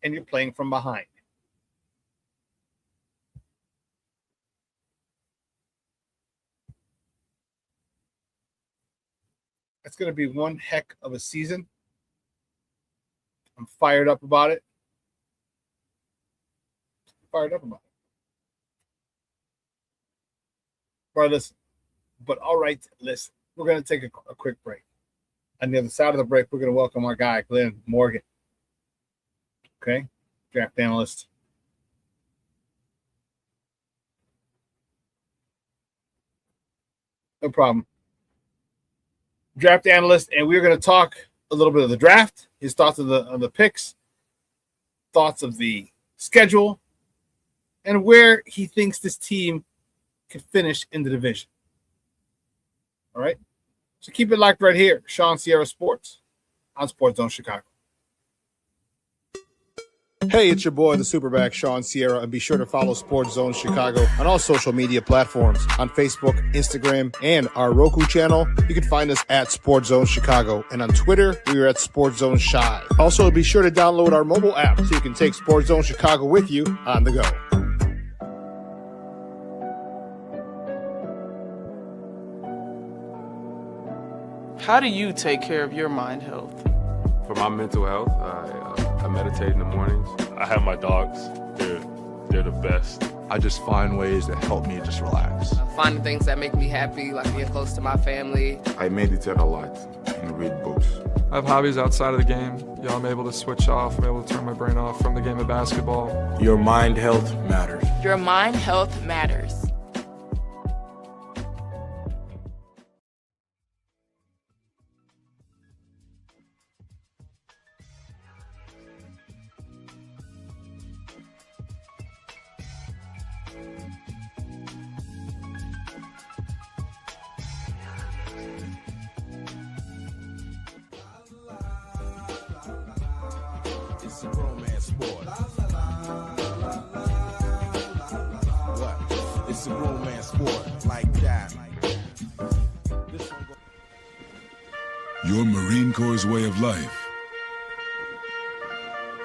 and you're playing from behind. It's going to be one heck of a season. I'm fired up about it. But all right, listen. We're going to take a quick break. On the other side of the break, we're going to welcome our guy, Glynn Morgan. Okay? Draft analyst. No problem. Draft analyst, and we're going to talk a little bit of the draft, his thoughts on the picks, thoughts of the schedule, and where he thinks this team could finish in the division. All right? So keep it locked right here. ShawnSierraSports on Sports Zone Chicago. Hey, it's your boy, the SuperBack, Shawn Sierra, and be sure to follow Sports Zone Chicago on all social media platforms, on Facebook, Instagram, and our Roku channel. You can find us at Sports Zone Chicago, and on Twitter, we are at Sports Zone Shy. Also, be sure to download our mobile app so you can take Sports Zone Chicago with you on the go. How do you take care of your mind health? For my mental health, I meditate in the mornings. I have my dogs. They're the best. I just find ways that help me just relax. Finding things that make me happy, like being close to my family. I meditate a lot and read books. I have hobbies outside of the game. I'm able to switch off. I'm able to turn my brain off from the game of basketball. Your mind health matters. Your mind health matters. It's a grown man sport. What? It's a grown man sport like that. Your Marine Corps' way of life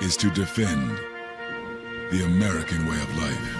is to defend the American way of life.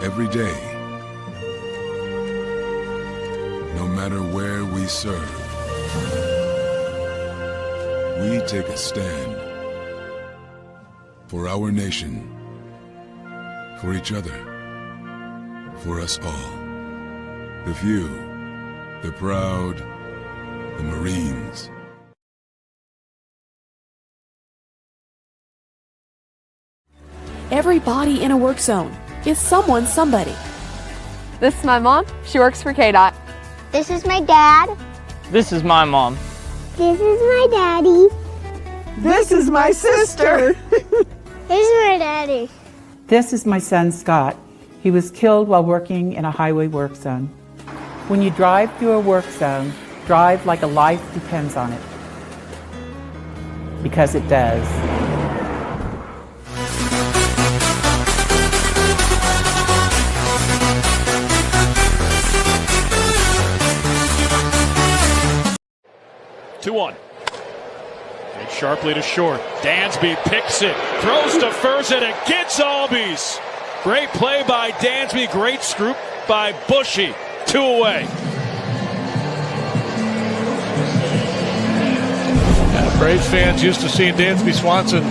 Every day, no matter where we serve, we take a stand for our nation, for each other, for us all. The few, the proud, the Marines. Every body in a work zone is someone's somebody. This is my mom. She works for KDOT. This is my dad. This is my mom. This is my daddy. This is my sister. This is my daddy. This is my son, Scott. He was killed while working in a highway work zone. When you drive through a work zone, drive like a life depends on it. Because it does. Two-one. And sharply to short. Dansby picks it, throws to first, and it gets Albies. Great play by Dansby, great scoop by Bushy. 2 away. Braves fans used to seeing Dansby Swanson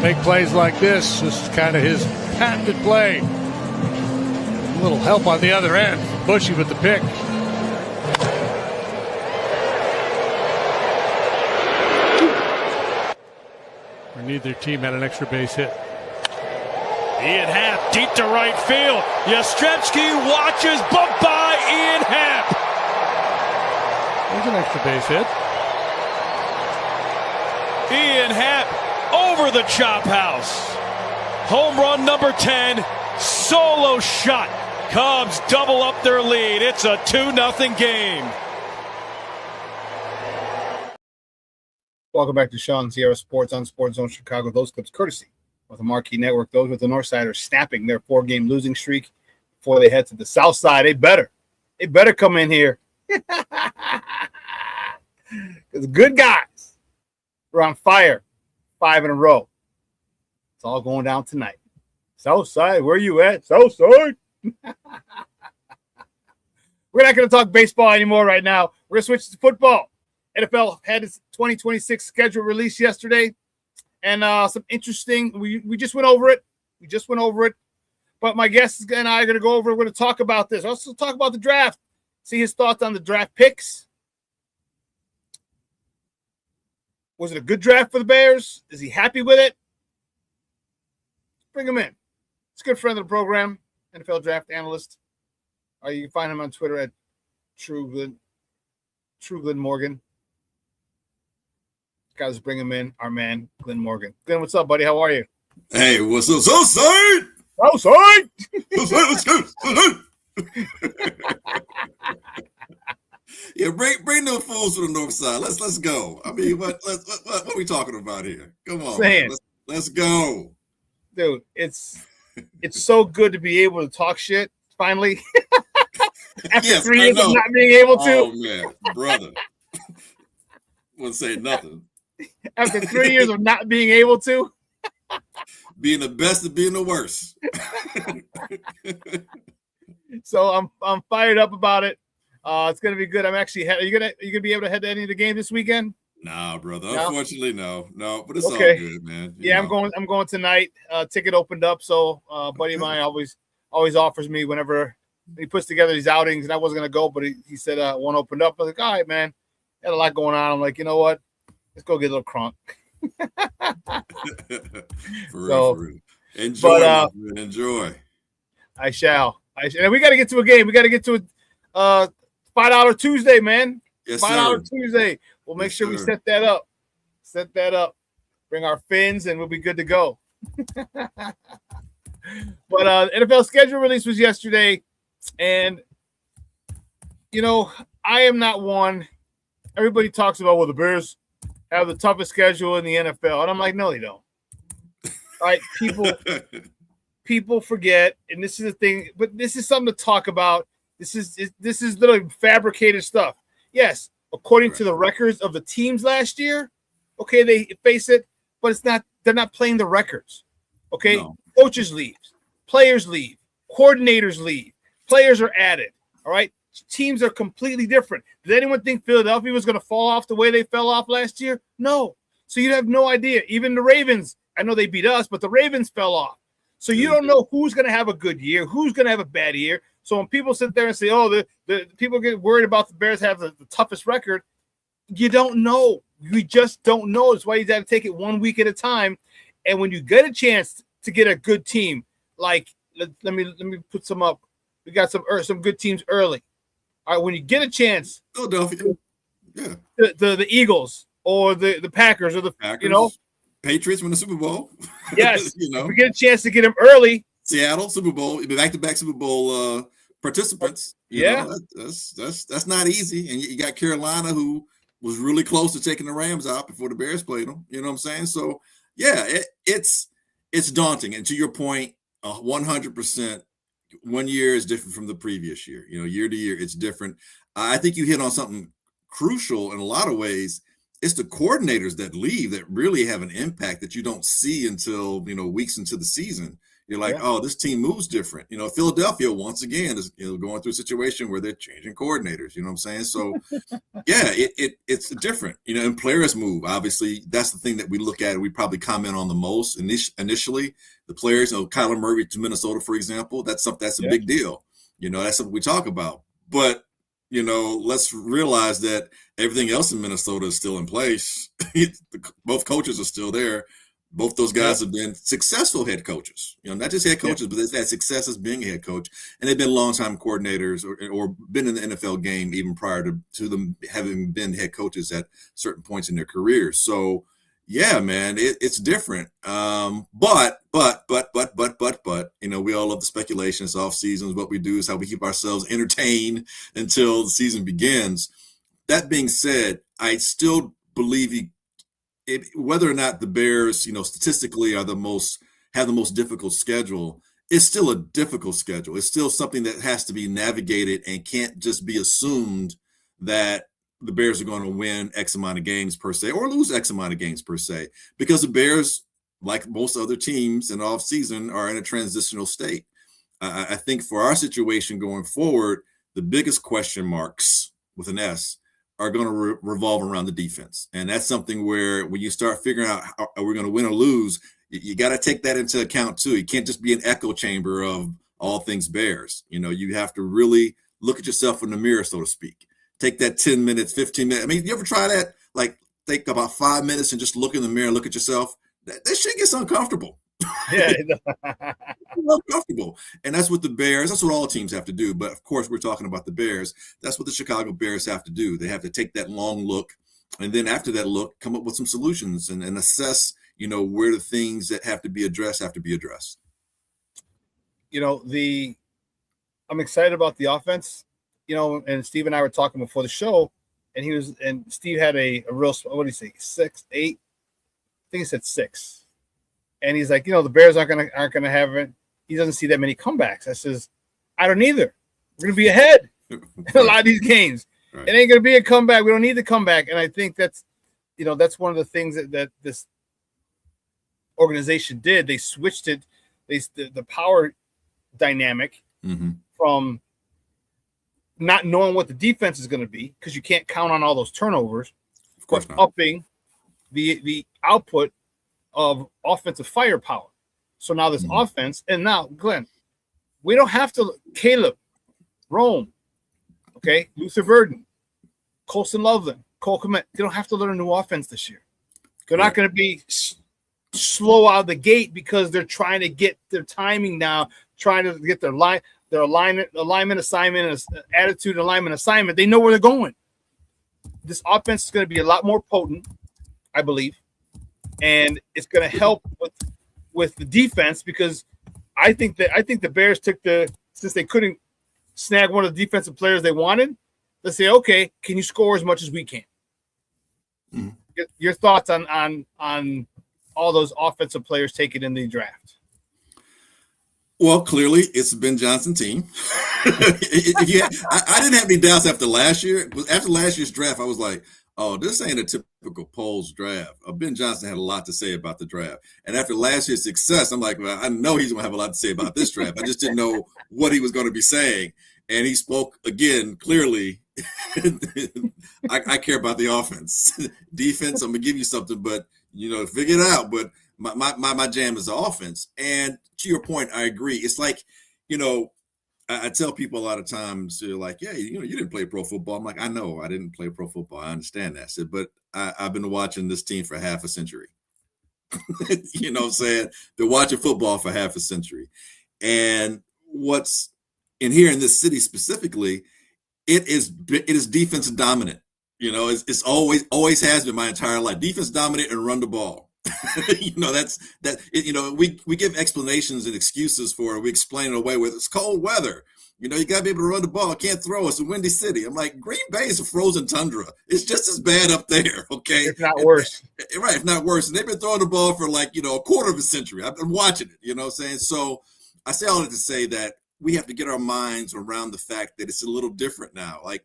make plays like this. This is kind of his patented play. A little help on the other end. Bushy with the pick. Neither team had an extra base hit. Ian Happ deep to right field. Yastrzemski watches, bumped by Ian Happ. There's an extra base hit. Ian Happ over the chop house. Home run number 10. Solo shot. Cubs double up their lead. It's a 2-0 game. Welcome back to ShawnSierraSports on Sports Zone Chicago. Those clips courtesy of the Marquee Network. Those with the North Side are snapping their 4-game losing streak before they head to the South Side. They better come in here. Because the good guys are on fire 5 in a row. It's all going down tonight. South Side, where you at? South Side. We're not going to talk baseball anymore right now. We're going to switch to football. NFL had its 2026 schedule released yesterday, and some interesting. We just went over it. But my guests and I are going to go over. We're going to talk about this. Also talk about the draft. See his thoughts on the draft picks. Was it a good draft for the Bears? Is he happy with it? Bring him in. He's a good friend of the program. NFL Draft analyst. You can find him on Twitter at True Glynn Morgan. Guys, bring him in. Our man, Glynn Morgan. Glynn, what's up, buddy? How are you? Hey, what's up? So side! Outside! Let's go! Yeah, bring no fools to the north side. Let's go. I mean, what are we talking about here? Come on, man. Let's go, dude. It's so good to be able to talk shit finally. After 3 years of not being able to. Oh man, brother, wouldn't say nothing. After 3 years of not being able to, being the best and being the worst. So I'm fired up about it. It's gonna be good. I'm actually. Are you gonna be able to head to any of the games this weekend? Nah, brother. No? Unfortunately, no. But it's okay. All good, man. You know. I'm going tonight. Ticket opened up, so buddy of mine always offers me whenever he puts together these outings, and I wasn't gonna go, but he said one opened up. I was like, all right, man. Had a lot going on. I'm like, you know what? Let's go get a little crunk. For real. Enjoy, enjoy. I shall. And we got to get to a game. We got to get to a $5 Tuesday, man. Yes, $5 Tuesday. We'll make sure we set that up. Bring our fins, and we'll be good to go. But NFL schedule release was yesterday, and I am not one. Everybody talks about, well, the Bears have the toughest schedule in the NFL, and I'm like, no, they don't. All right, people forget, and this is the thing, but this is something to talk about. This is literally fabricated stuff. Yes, according to the records of the teams last year, okay, they face it, but it's not. They're not playing the records. Okay, no. Coaches leave, players leave, coordinators leave, players are added. All right, teams are completely different. Did anyone think Philadelphia was going to fall off the way they fell off last year? No. So you have no idea. Even the Ravens, I know they beat us, but the Ravens fell off. So you don't know who's going to have a good year, who's going to have a bad year. So when people sit there and say, oh, the people get worried about the Bears have the toughest record, you don't know. You just don't know. That's why you got to take it 1 week at a time. And when you get a chance to get a good team, like let me put some up. We got some good teams early. All right, when you get a chance, Philadelphia, the Eagles or the Packers or the Packers, Patriots win the Super Bowl. Yes, if we get a chance to get them early. Seattle Super Bowl, back-to-back Super Bowl participants. You know, that's not easy. And you got Carolina, who was really close to taking the Rams out before the Bears played them. You know what I'm saying? So it's daunting. And to your point, 100%. 1 year is different from the previous year. Year to year, it's different. I think you hit on something crucial in a lot of ways. It's the coordinators that leave that really have an impact that you don't see until, weeks into the season. You're like, oh, this team moves different. Philadelphia, once again, is going through a situation where they're changing coordinators. You know what I'm saying? So, it's different. And players move. Obviously, that's the thing that we look at and we probably comment on the most initially. The players, Kyler Murray to Minnesota, for example, that's a big deal. That's something we talk about. But, let's realize that everything else in Minnesota is still in place. Both coaches are still there. Both those guys have been successful head coaches, not just head coaches, but they've had success as being a head coach. And they've been longtime coordinators or been in the NFL game even prior to them having been head coaches at certain points in their careers. So, yeah, man, it's different. But, we all love the speculations, off seasons. What we do is how we keep ourselves entertained until the season begins. That being said, I still believe whether or not the Bears, statistically have the most difficult schedule, it's still a difficult schedule. It's still something that has to be navigated and can't just be assumed that the Bears are going to win X amount of games per se or lose X amount of games per se, because the Bears, like most other teams in off season, are in a transitional state. I think for our situation going forward, the biggest question marks with an S are going to revolve around the defense. And that's something where when you start figuring out how are we going to win or lose, you got to take that into account too. You can't just be an echo chamber of all things Bears. You have to really look at yourself in the mirror, so to speak. Take that 10 minutes, 15 minutes. I mean, you ever try that? Like take about 5 minutes and just look in the mirror, look at yourself. That shit gets uncomfortable. Yeah. Comfortable. And that's what the Bears, that's what all teams have to do. But of course, we're talking about the Bears. That's what the Chicago Bears have to do. They have to take that long look. And then after that look, come up with some solutions and assess, where the things that have to be addressed have to be addressed. I'm excited about the offense, and Steve and I were talking before the show, and Steve had a real, what did he say? 6, 8? I think he said 6. And he's like, the Bears aren't gonna have it. He doesn't see that many comebacks. I says, I don't either. We're gonna be ahead in a lot of these games. Right. It ain't gonna be a comeback. We don't need the comeback. And I think that's one of the things that this organization did. They switched it. The power dynamic from not knowing what the defense is going to be, because you can't count on all those turnovers, of course, not. Upping the output of offensive firepower. So now this offense, and now Glenn, we don't have to Caleb, Rome, okay, Luther Burden, Colson Loveland, Cole Kmet. They don't have to learn a new offense this year. They're not going to be slow out of the gate because they're trying to get their timing now, trying to get their alignment assignment, attitude alignment assignment. They know where they're going. This offense is going to be a lot more potent, I believe, and it's going to help with the defense, because I think the Bears since they couldn't snag one of the defensive players they wanted, let's say, okay, can you score as much as we can? Your thoughts on all those offensive players taken in the draft? Well, clearly it's a Ben Johnson team. I didn't have any doubts after last year. After last year's draft, I was like, oh, this ain't a typical Poles draft. Ben Johnson had a lot to say about the draft. And after last year's success, I'm like, well, I know he's going to have a lot to say about this draft. I just didn't know what he was going to be saying. And he spoke, again, clearly. I care about the offense. Defense, I'm going to give you something, but, figure it out. But my jam is the offense. And to your point, I agree. It's like, I tell people a lot of times, they're like, yeah, you didn't play pro football. I'm like, I know I didn't play pro football. I understand that. I said, but I've been watching this team for half a century. You know what I'm saying? Been watching football for half a century. And what's in here in this city specifically, it is defense dominant. It's always has been my entire life. Defense dominant and run the ball. We give explanations and excuses for it. We explain it away with it's cold weather. You got to be able to run the ball. Can't throw. It's a windy city. I'm like, Green Bay is a frozen tundra. It's just as bad up there. Okay. If not worse. Right. If not worse. And they've been throwing the ball for a quarter of a century. I've been watching it, what I'm saying? So I say all that to say that we have to get our minds around the fact that it's a little different now. Like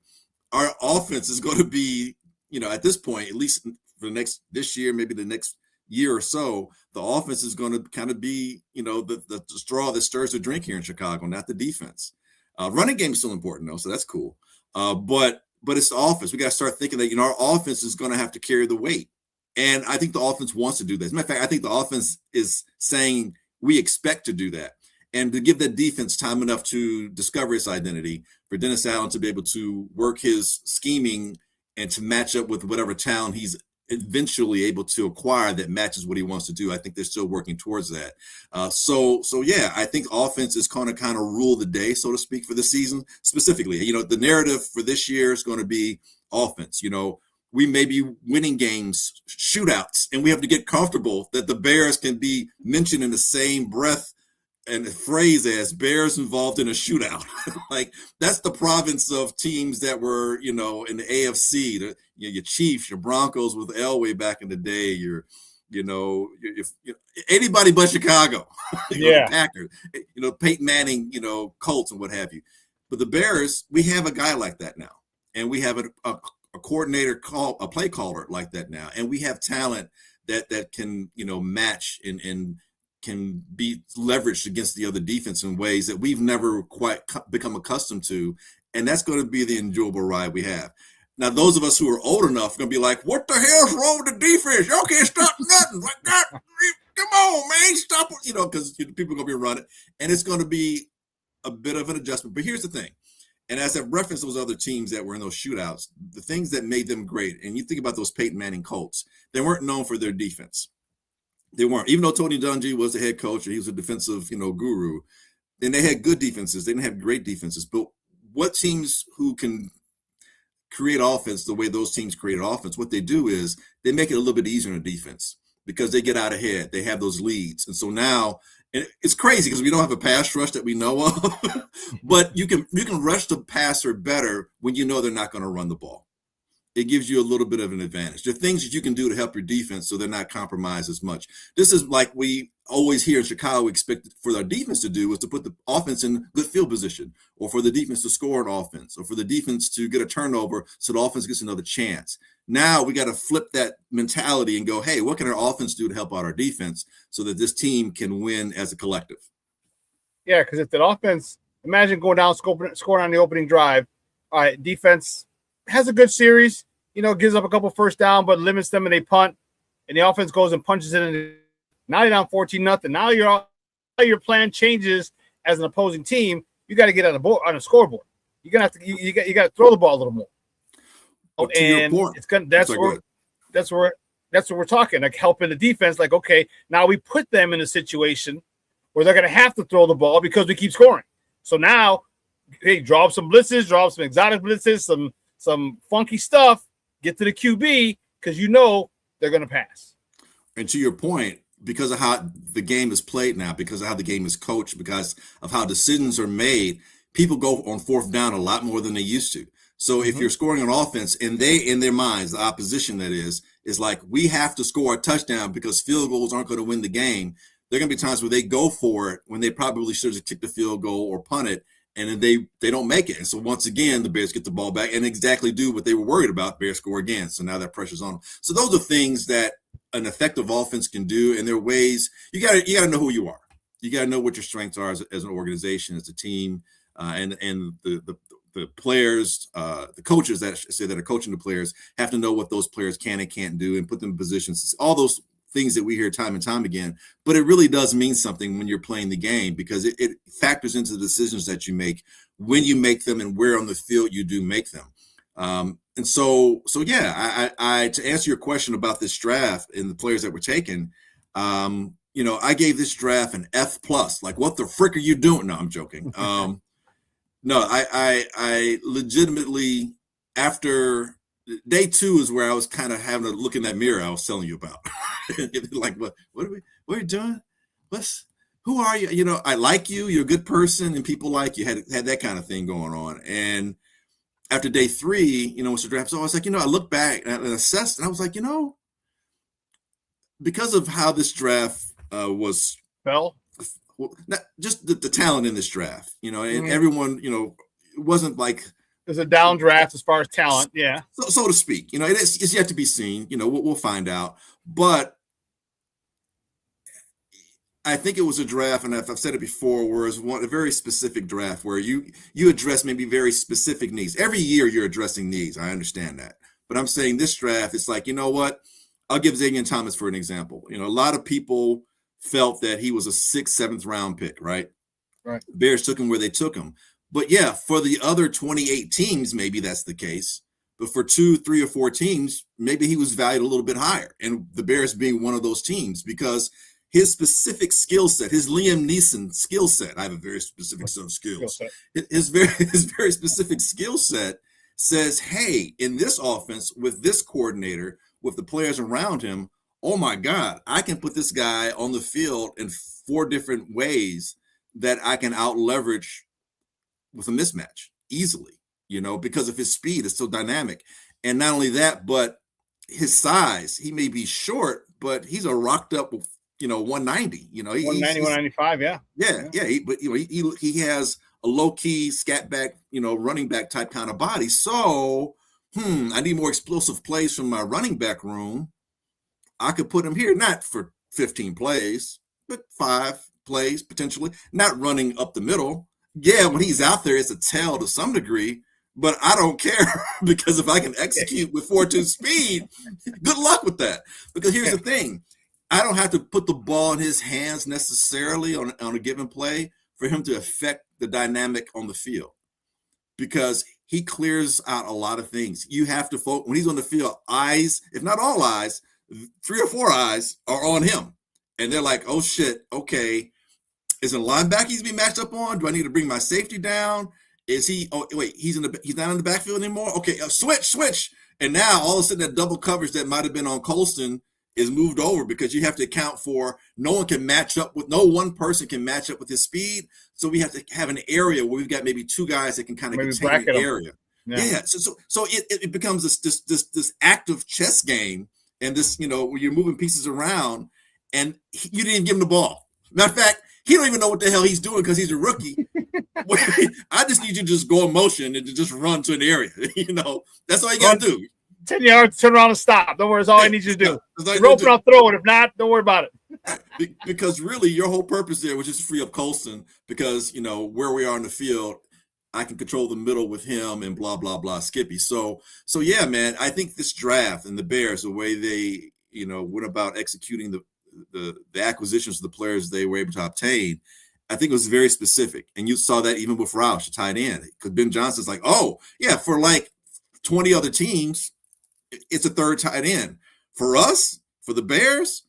our offense is going to be, at this point, at least for this year, maybe the next year or so, the offense is going to kind of be, the straw that stirs the drink here in Chicago, not the defense. Running game is still important though, so that's cool. But it's the offense. We got to start thinking that our offense is going to have to carry the weight, and I think the offense wants to do that. As a matter of fact, I think the offense is saying we expect to do that, and to give that defense time enough to discover its identity, for Dennis Allen to be able to work his scheming and to match up with whatever talent he's eventually able to acquire that matches what he wants to do. I think they're still working towards that. So yeah, I think offense is going to kind of rule the day, so to speak, for the season specifically. The narrative for this year is going to be offense. We may be winning games, shootouts, and we have to get comfortable that the Bears can be mentioned in the same breath and phrase as Bears involved in a shootout. Like that's the province of teams that were, in the AFC, your Chiefs, your Broncos with Elway back in the day, anybody but Chicago, the Packers, Peyton Manning, Colts and what have you. But the Bears, we have a guy like that now. And we have a coordinator, a play caller like that now. And we have talent that can, match and can be leveraged against the other defense in ways that we've never quite become accustomed to. And that's going to be the enjoyable ride we have. Now, those of us who are old enough are going to be like, what the hell's wrong with the defense? Y'all can't stop nothing like that. Come on, man, stop it. Because people are going to be running. And it's going to be a bit of an adjustment. But here's the thing. And as I referenced those other teams that were in those shootouts, the things that made them great, and you think about those Peyton Manning Colts, they weren't known for their defense. They weren't. Even though Tony Dungy was the head coach and he was a defensive, guru, and they had good defenses. They didn't have great defenses. But what teams who can create offense the way those teams created offense, what they do is they make it a little bit easier on defense because they get out ahead. They have those leads. And so now, and it's crazy because we don't have a pass rush that we know of, but you can rush the passer better when you know they're not going to run the ball. It gives you a little bit of an advantage. There are things that you can do to help your defense so they're not compromised as much. This is like we always hear in Chicago expect for our defense to do is to put the offense in good field position, or for the defense to score an offense, or for the defense to get a turnover so the offense gets another chance. Now we got to flip that mentality and go, hey, what can our offense do to help out our defense so that this team can win as a collective? Yeah, because if the offense, imagine going down, scoring on the opening drive. All right, defense has a good series, gives up a couple first down, but limits them and they punt, and the offense goes and punches it in. Now you're down 14-0. Now your plan changes as an opposing team. You got to get on a scoreboard. You're gonna have to you got to throw the ball a little more. And it's gonna that's where we're talking, like helping the defense. Like, okay, now we put them in a situation where they're gonna have to throw the ball because we keep scoring. So now, hey, draw up some blitzes, draw up some exotic blitzes, some funky stuff, get to the QB because they're going to pass. And to your point, because of how the game is played now, because of how the game is coached, because of how decisions are made, people go on fourth down a lot more than they used to. So if you're scoring on offense and they, in their minds, the opposition that is like, we have to score a touchdown because field goals aren't going to win the game. There are going to be times where they go for it when they probably should have kicked the field goal or punt it, and then they don't make it. And so once again, the Bears get the ball back and exactly do what they were worried about. Bears score again. So now that pressure's on them. So those are things that an effective offense can do. And there are ways you got to know who you are. You got to know what your strengths are as an organization, as a team, and the players, the coaches that are coaching the players have to know what those players can and can't do and put them in positions. All those things that we hear time and time again, but it really does mean something when you're playing the game because it factors into the decisions that you make when you make them and where on the field you do make them. And so yeah, I to answer your question about this draft and the players that were taken, I gave this draft an F+. Like, what the frick are you doing? No, I'm joking. No, I legitimately, after day 2 is where I was kind of having a look in that mirror I was telling you about. Like, what are you doing? Who are you? I like you. You're a good person, and people like you. Had that kind of thing going on. And after day 3, was the draft. So I was like, I looked back and assessed, and I was like, because of how this draft was fell, not just the talent in this draft, and everyone, it wasn't like there's a down draft as far as talent, yeah, so to speak. It's yet to be seen. We'll find out, but I think it was a draft, and I've said it before, where it's a very specific draft where you address maybe very specific needs. Every year you're addressing needs. I understand that, but I'm saying this draft, it's like, what? I'll give Xavier Thomas for an example. A lot of people felt that he was a 6th, 7th round pick, right? Right. Bears took him where they took him. But yeah, for the other 28 teams, maybe that's the case. But for 2, 3, or 4 teams, maybe he was valued a little bit higher. And the Bears being one of those teams, because his specific skill set, his Liam Neeson skill set, I have a very specific set of skills. His very specific skill set says, hey, in this offense, with this coordinator, with the players around him, oh my God, I can put this guy on the field in 4 different ways that I can out leverage with a mismatch easily, because of his speed. It's so dynamic. And not only that, but his size, he may be short, but he's a rocked up, 190, 190, 195. Yeah. Yeah. He has a low key scat back, running back type kind of body. So, I need more explosive plays from my running back room. I could put him here, not for 15 plays, but 5 plays potentially, not running up the middle. Yeah, when he's out there, it's a tell to some degree, but I don't care because if I can execute with 4.2 speed, good luck with that. Because here's the thing. I don't have to put the ball in his hands necessarily on a given play for him to affect the dynamic on the field, because he clears out a lot of things. You have to focus when he's on the field. Eyes, if not all eyes, 3 or 4 eyes are on him. and they're like, oh shit, okay, is it a linebacker he's being matched up on? Do I need to bring my safety down? Is he? Oh wait, he's not in the backfield anymore. Okay, switch, and now all of a sudden that double coverage that might have been on Colston is moved over because you have to account for no one person can match up with his speed. So we have to have an area where we've got maybe two guys that can kind of contain the area. Yeah. So it becomes this active chess game, and this, where you're moving pieces around, and you didn't give him the ball. Matter of fact, he don't even know what the hell he's doing because he's a rookie. I just need you to just go in motion and to just run to an area. That's all you got to do. 10 yards, turn around and stop. Don't worry, that's all I need you to do. Rope it, I'll throw it. If not, don't worry about it. Because really, your whole purpose there was just to free up Colston because, where we are in the field, I can control the middle with him and blah, blah, blah, Skippy. So yeah, man, I think this draft and the Bears, the way they, went about executing the acquisitions of the players they were able to obtain, I think it was very specific. And you saw that even with Roush, the tight end, because Ben Johnson's like, oh, yeah, for like 20 other teams, it's a third tight end. For us, for the Bears,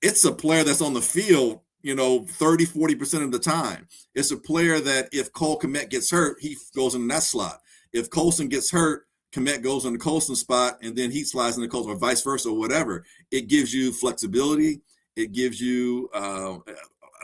it's a player that's on the field, 30-40% of the time. It's a player that if Cole Kmet gets hurt, he goes in that slot. If Colston gets hurt, Kmet goes in the Colston spot, and then he slides in the Colston, or vice versa, or whatever. It gives you flexibility. It gives you an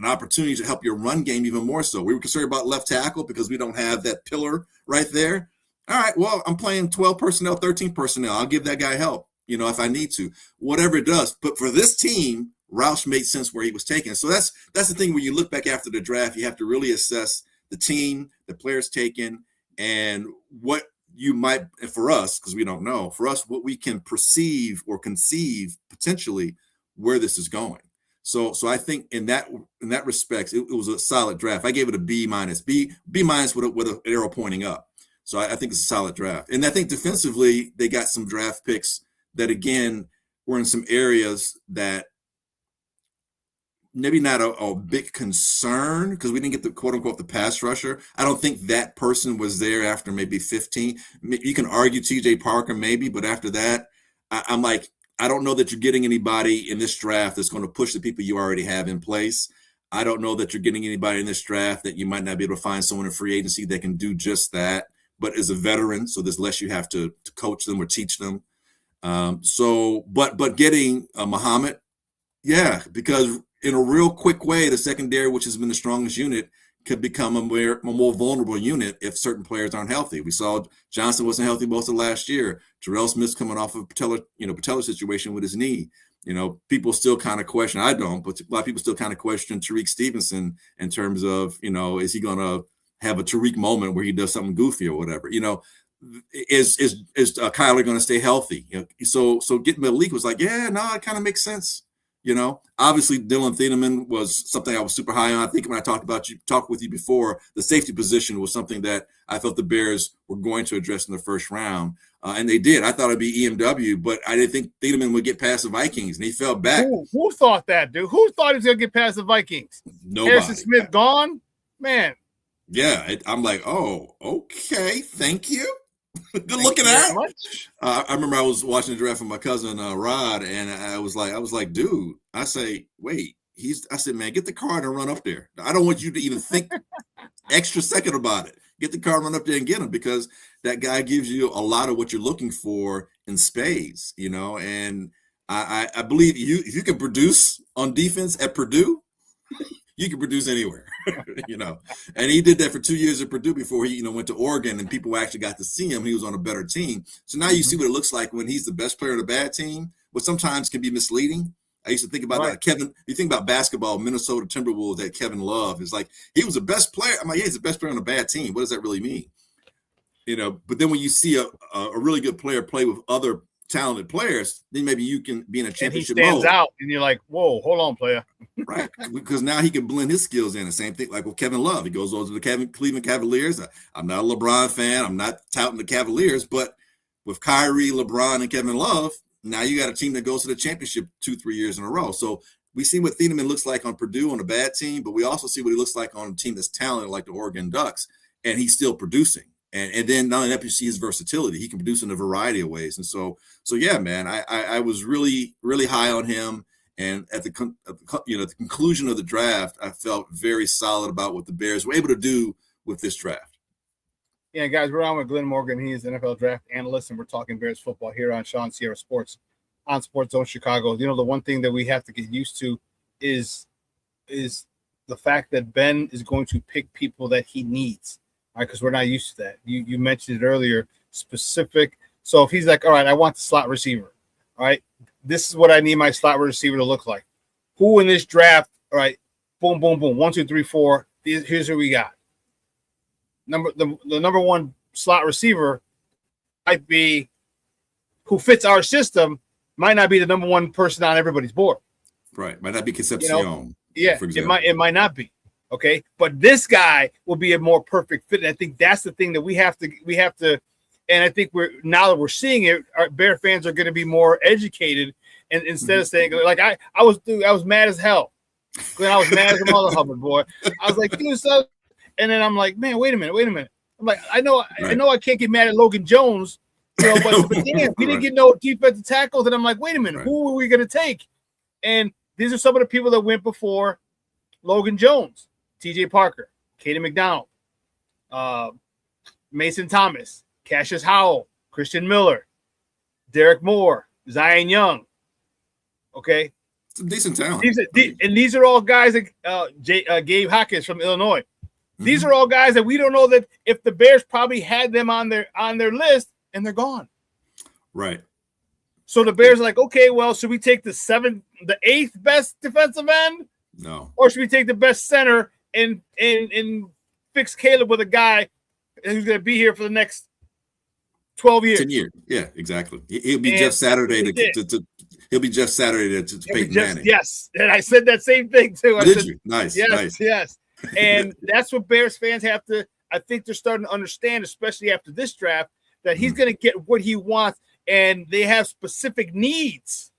opportunity to help your run game even more so. We were concerned about left tackle because we don't have that pillar right there. All right, well, I'm playing 12 personnel, 13 personnel. I'll give that guy help, if I need to, whatever it does. But for this team, Roush made sense where he was taken. So that's the thing when you look back after the draft, you have to really assess the team, the players taken, and what you might, for us, because we don't know, for us, what we can perceive or conceive potentially where this is going. So I think in that respect, it was a solid draft. I gave it a B minus with an arrow pointing up. So I think it's a solid draft. And I think defensively, they got some draft picks that, again, were in some areas that maybe not a big concern because we didn't get the quote-unquote the pass rusher. I don't think that person was there after maybe 15. You can argue T.J. Parker maybe, but after that, I'm like, I don't know that you're getting anybody in this draft that's going to push the people you already have in place. I don't know that you're getting anybody in this draft that you might not be able to find someone in free agency that can do just that. But as a veteran, so there's less you have to coach them or teach them. But getting Muhammad, yeah, because in a real quick way, the secondary, which has been the strongest unit, could become a more vulnerable unit if certain players aren't healthy. We saw Johnson wasn't healthy most of last year. Jarrell Smith's coming off of patella situation with his knee. People still kind of question. I don't, but a lot of people still kind of question Tariq Stevenson in terms of, is he going to have a Tariq moment where he does something goofy or whatever, is Kyler going to stay healthy? So getting Malik was like, yeah, no, it kind of makes sense. Obviously Dylan Thieneman was something I was super high on. I think when I talked with you before, the safety position was something that I thought the Bears were going to address in the first round. And they did. I thought it'd be EMW, but I didn't think Thieneman would get past the Vikings, and he fell back. Who thought that, dude? Who thought he was going to get past the Vikings? Nobody. Harrison Smith gone? Man. Yeah, I'm like, oh, okay, thank you. Good looking at. I remember I was watching the draft with my cousin Rod, and I was like, dude. I say, wait, I said, man, get the card and run up there. I don't want you to even think extra second about it. Get the card, run up there and get him, because that guy gives you a lot of what you're looking for in spades, And I believe if you can produce on defense at Purdue, you can produce anywhere, And he did that for 2 years at Purdue before he, went to Oregon, and people actually got to see him. He was on a better team. So now you see what it looks like when he's the best player on a bad team, which sometimes can be misleading. I used to think about that. Kevin, you think about basketball, Minnesota Timberwolves, that Kevin Love is like, he was the best player. I'm like, yeah, he's the best player on a bad team. What does that really mean? But then when you see a really good player play with other talented players, then maybe you can be in a championship mode. He stands out, and you're like, whoa, hold on, player. Right, because now he can blend his skills in. The same thing like with Kevin Love. He goes over to the Cleveland Cavaliers. I'm not a LeBron fan. I'm not touting the Cavaliers, but with Kyrie, LeBron, and Kevin Love, now you got a team that goes to the championship 2-3 years in a row. So we see what Thieneman looks like on Purdue on a bad team, but we also see what he looks like on a team that's talented like the Oregon Ducks, and he's still producing. And then not only that, you see his versatility. He can produce in a variety of ways. And so yeah, man, I was really, really high on him. And at the conclusion of the draft, I felt very solid about what the Bears were able to do with this draft. Yeah, guys, we're on with Glynn Morgan. He is NFL Draft analyst, and we're talking Bears football here on Shawn Sierra Sports on Sports Zone Chicago. You know, the one thing that we have to get used to is the fact that Ben is going to pick people that he needs, all right, because we're not used to that. You mentioned it earlier, specific. So if he's like, all right, I want the slot receiver, all right, this is what I need my slot receiver to look like. Who in this draft, all right, boom, boom, boom, 1, 2, 3, 4. Here's who we got. The number one slot receiver might be who fits our system, might not be the number one person on everybody's board. Right. Might not be Concepcion. Yeah, it might not be. Okay. But this guy will be a more perfect fit. And I think that's the thing that we have to, and I think now that we're seeing it, our Bear fans are going to be more educated. And instead of saying, like, I was mad as hell. I was mad as a mother Hubbard boy. I was like, dude, so. And then I'm like, man, wait a minute. I'm like, I know I can't get mad at Logan Jones, but damn, we didn't get no defensive tackles. And I'm like, wait a minute, who are we going to take? And these are some of the people that went before Logan Jones: T.J. Parker, Katie McDonald, Mason Thomas, Cassius Howell, Christian Miller, Derek Moore, Zion Young. Okay, some decent talent. These are all guys that Gabe Hawkins from Illinois. These are all guys that we don't know that if the Bears probably had them on their list and they're gone. Right. So the Bears are like, okay, well, should we take the 8th best defensive end? No. Or should we take the best center and fix Caleb with a guy who's going to be here for the next 12 years? 10 years. Yeah, exactly. He'll be Jeff Saturday he'll be Jeff Saturday to Peyton Manning. Yes. And I said that same thing too. Did you? Nice. Yes. And that's what Bears fans have to, I think they're starting to understand, especially after this draft, that he's going to get what he wants, and they have specific needs.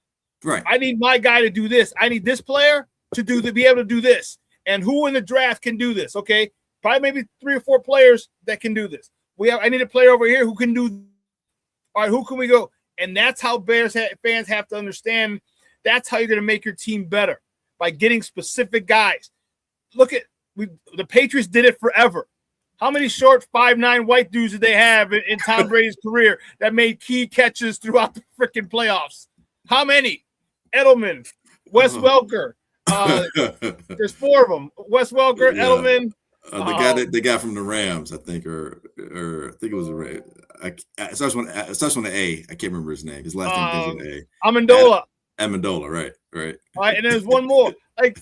Right. I need my guy to do this. I need this player to be able to do this. And who in the draft can do this? Okay. Probably maybe 3 or 4 players that can do this. I need a player over here who can do. All right. Who can we go? And that's how Bears fans have to understand. That's how you're going to make your team better, by getting specific guys. Look at, the Patriots did it forever. How many short 5'9" white dudes did they have in Tom Brady's career that made key catches throughout the freaking playoffs? How many? Edelman, Wes Welker. There's 4 of them. Wes Welker, Edelman. The guy from the Rams, I think, or I think it was a Ram. It starts with an A. I can't remember his name. His last name is an A. Amendola, right. All right, and there's one more. Like,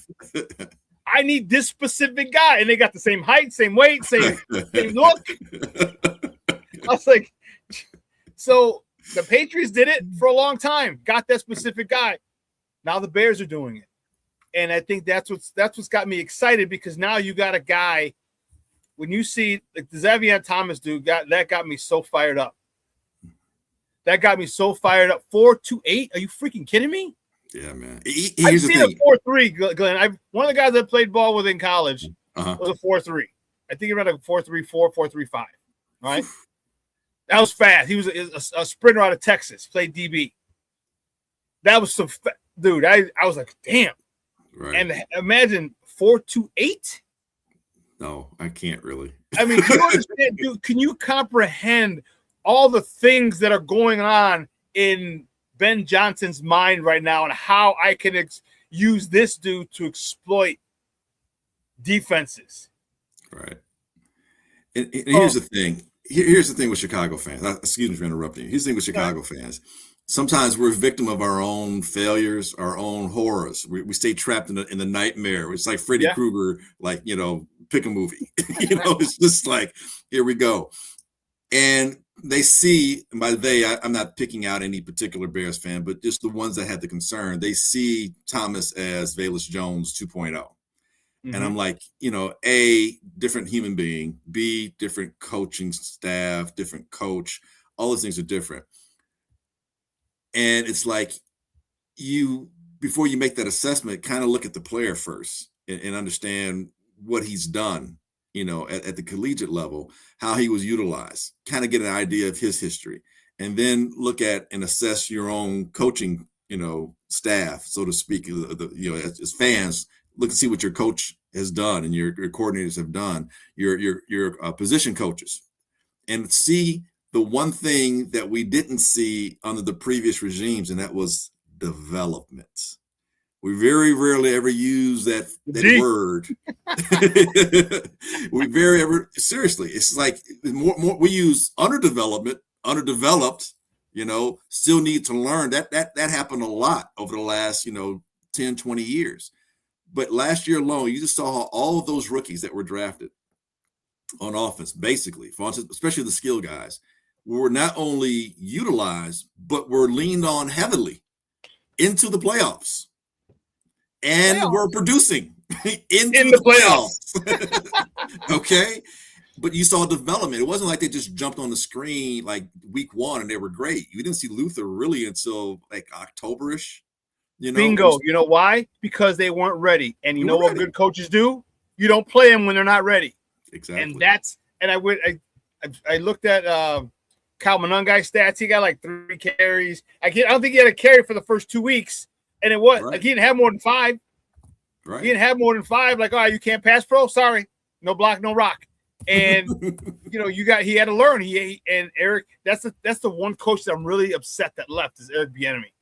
I need this specific guy, and they got the same height, same weight, same look. I was like, so the Patriots did it for a long time, got that specific guy. Now the Bears are doing it, and I think that's what's got me excited, because now you got a guy. When you see like the Xavier Thomas dude, that got me so fired up. That got me so fired up. 4.28? Are you freaking kidding me? Yeah, man. I've seen a 4.3, Glenn. One of the guys I played ball with in college was a 4.3. I think he ran a 4.34, 4.35. All right. That was fast. He was a sprinter out of Texas, played DB. That was some dude. I was like, damn. Right. And imagine 4.28. No, I can't really. I mean, can you understand, dude? Can you comprehend all the things that are going on in Ben Johnson's mind right now, and how I can use this dude to exploit defenses? Right. And here's the thing. Here's the thing with Chicago fans. Excuse me for interrupting you. Here's the thing with Chicago fans. Sometimes we're a victim of our own failures, our own horrors. We stay trapped in the nightmare. It's like Freddy Krueger, like, pick a movie. It's just like, here we go. And they see, and by they, I'm not picking out any particular Bears fan, but just the ones that had the concern. They see Thomas as Velus Jones 2.0. Mm-hmm. And I'm like, A, different human being, B, different coaching staff, different coach. All those things are different. And it's like before you make that assessment, kind of look at the player first and understand what he's done, at the collegiate level, how he was utilized, kind of get an idea of his history, and then look at and assess your own coaching, staff, so to speak, as fans, look and see what your coach has done and your coordinators have done, your position coaches, and see the one thing that we didn't see under the previous regimes, and that was development. We very rarely ever use that word. Seriously, it's like more we use underdeveloped, still need to learn. That happened a lot over the last, 10, 20 years. But last year alone, you just saw how all of those rookies that were drafted on offense, basically, especially the skill guys, were not only utilized, but were leaned on heavily into the playoffs. And we're producing in the playoffs. Okay. But you saw development. It wasn't like they just jumped on the screen like week one and they were great. You didn't see Luther really until like October-ish. Bingo. You know why? Because they weren't ready. And you know what good coaches do? You don't play them when they're not ready. Exactly. And I looked at Kyle Monungai's stats. He got like 3 carries. I don't think he had a carry for the first 2 weeks. And it was like he didn't have more than 5. Right. He didn't have more than 5. Like, you can't pass pro. Sorry, no block, no rock. And he had to learn. And Eric, that's the one coach that I'm really upset that left is Eric Bieniemy.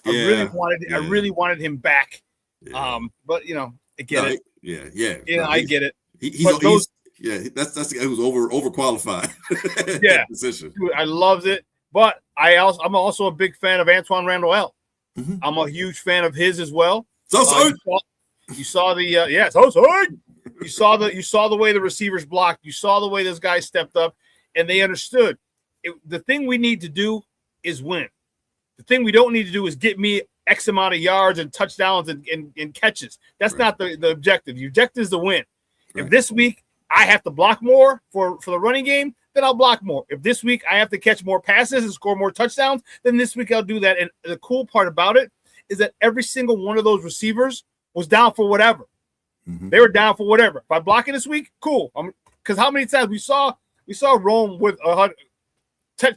I really wanted him back. Yeah. But I get it. Yeah. I get it. That's the guy who's overqualified. Yeah, position. Dude, I loved it. But I'm also a big fan of Antoine Randall L. Mm-hmm. I'm a huge fan of his as well. You saw the You saw the way the receivers blocked. You saw the way those guys stepped up, and they understood. The thing we need to do is win. The thing we don't need to do is get me X amount of yards and touchdowns and catches. That's not the objective. The objective is to win. Right. If this week I have to block more for the running game, then I'll block more. If this week I have to catch more passes and score more touchdowns, then this week I'll do that. And the cool part about it is that every single one of those receivers was down for whatever. Mm-hmm. They were down for whatever. If I block it this week, cool. Because how many times we saw Rome with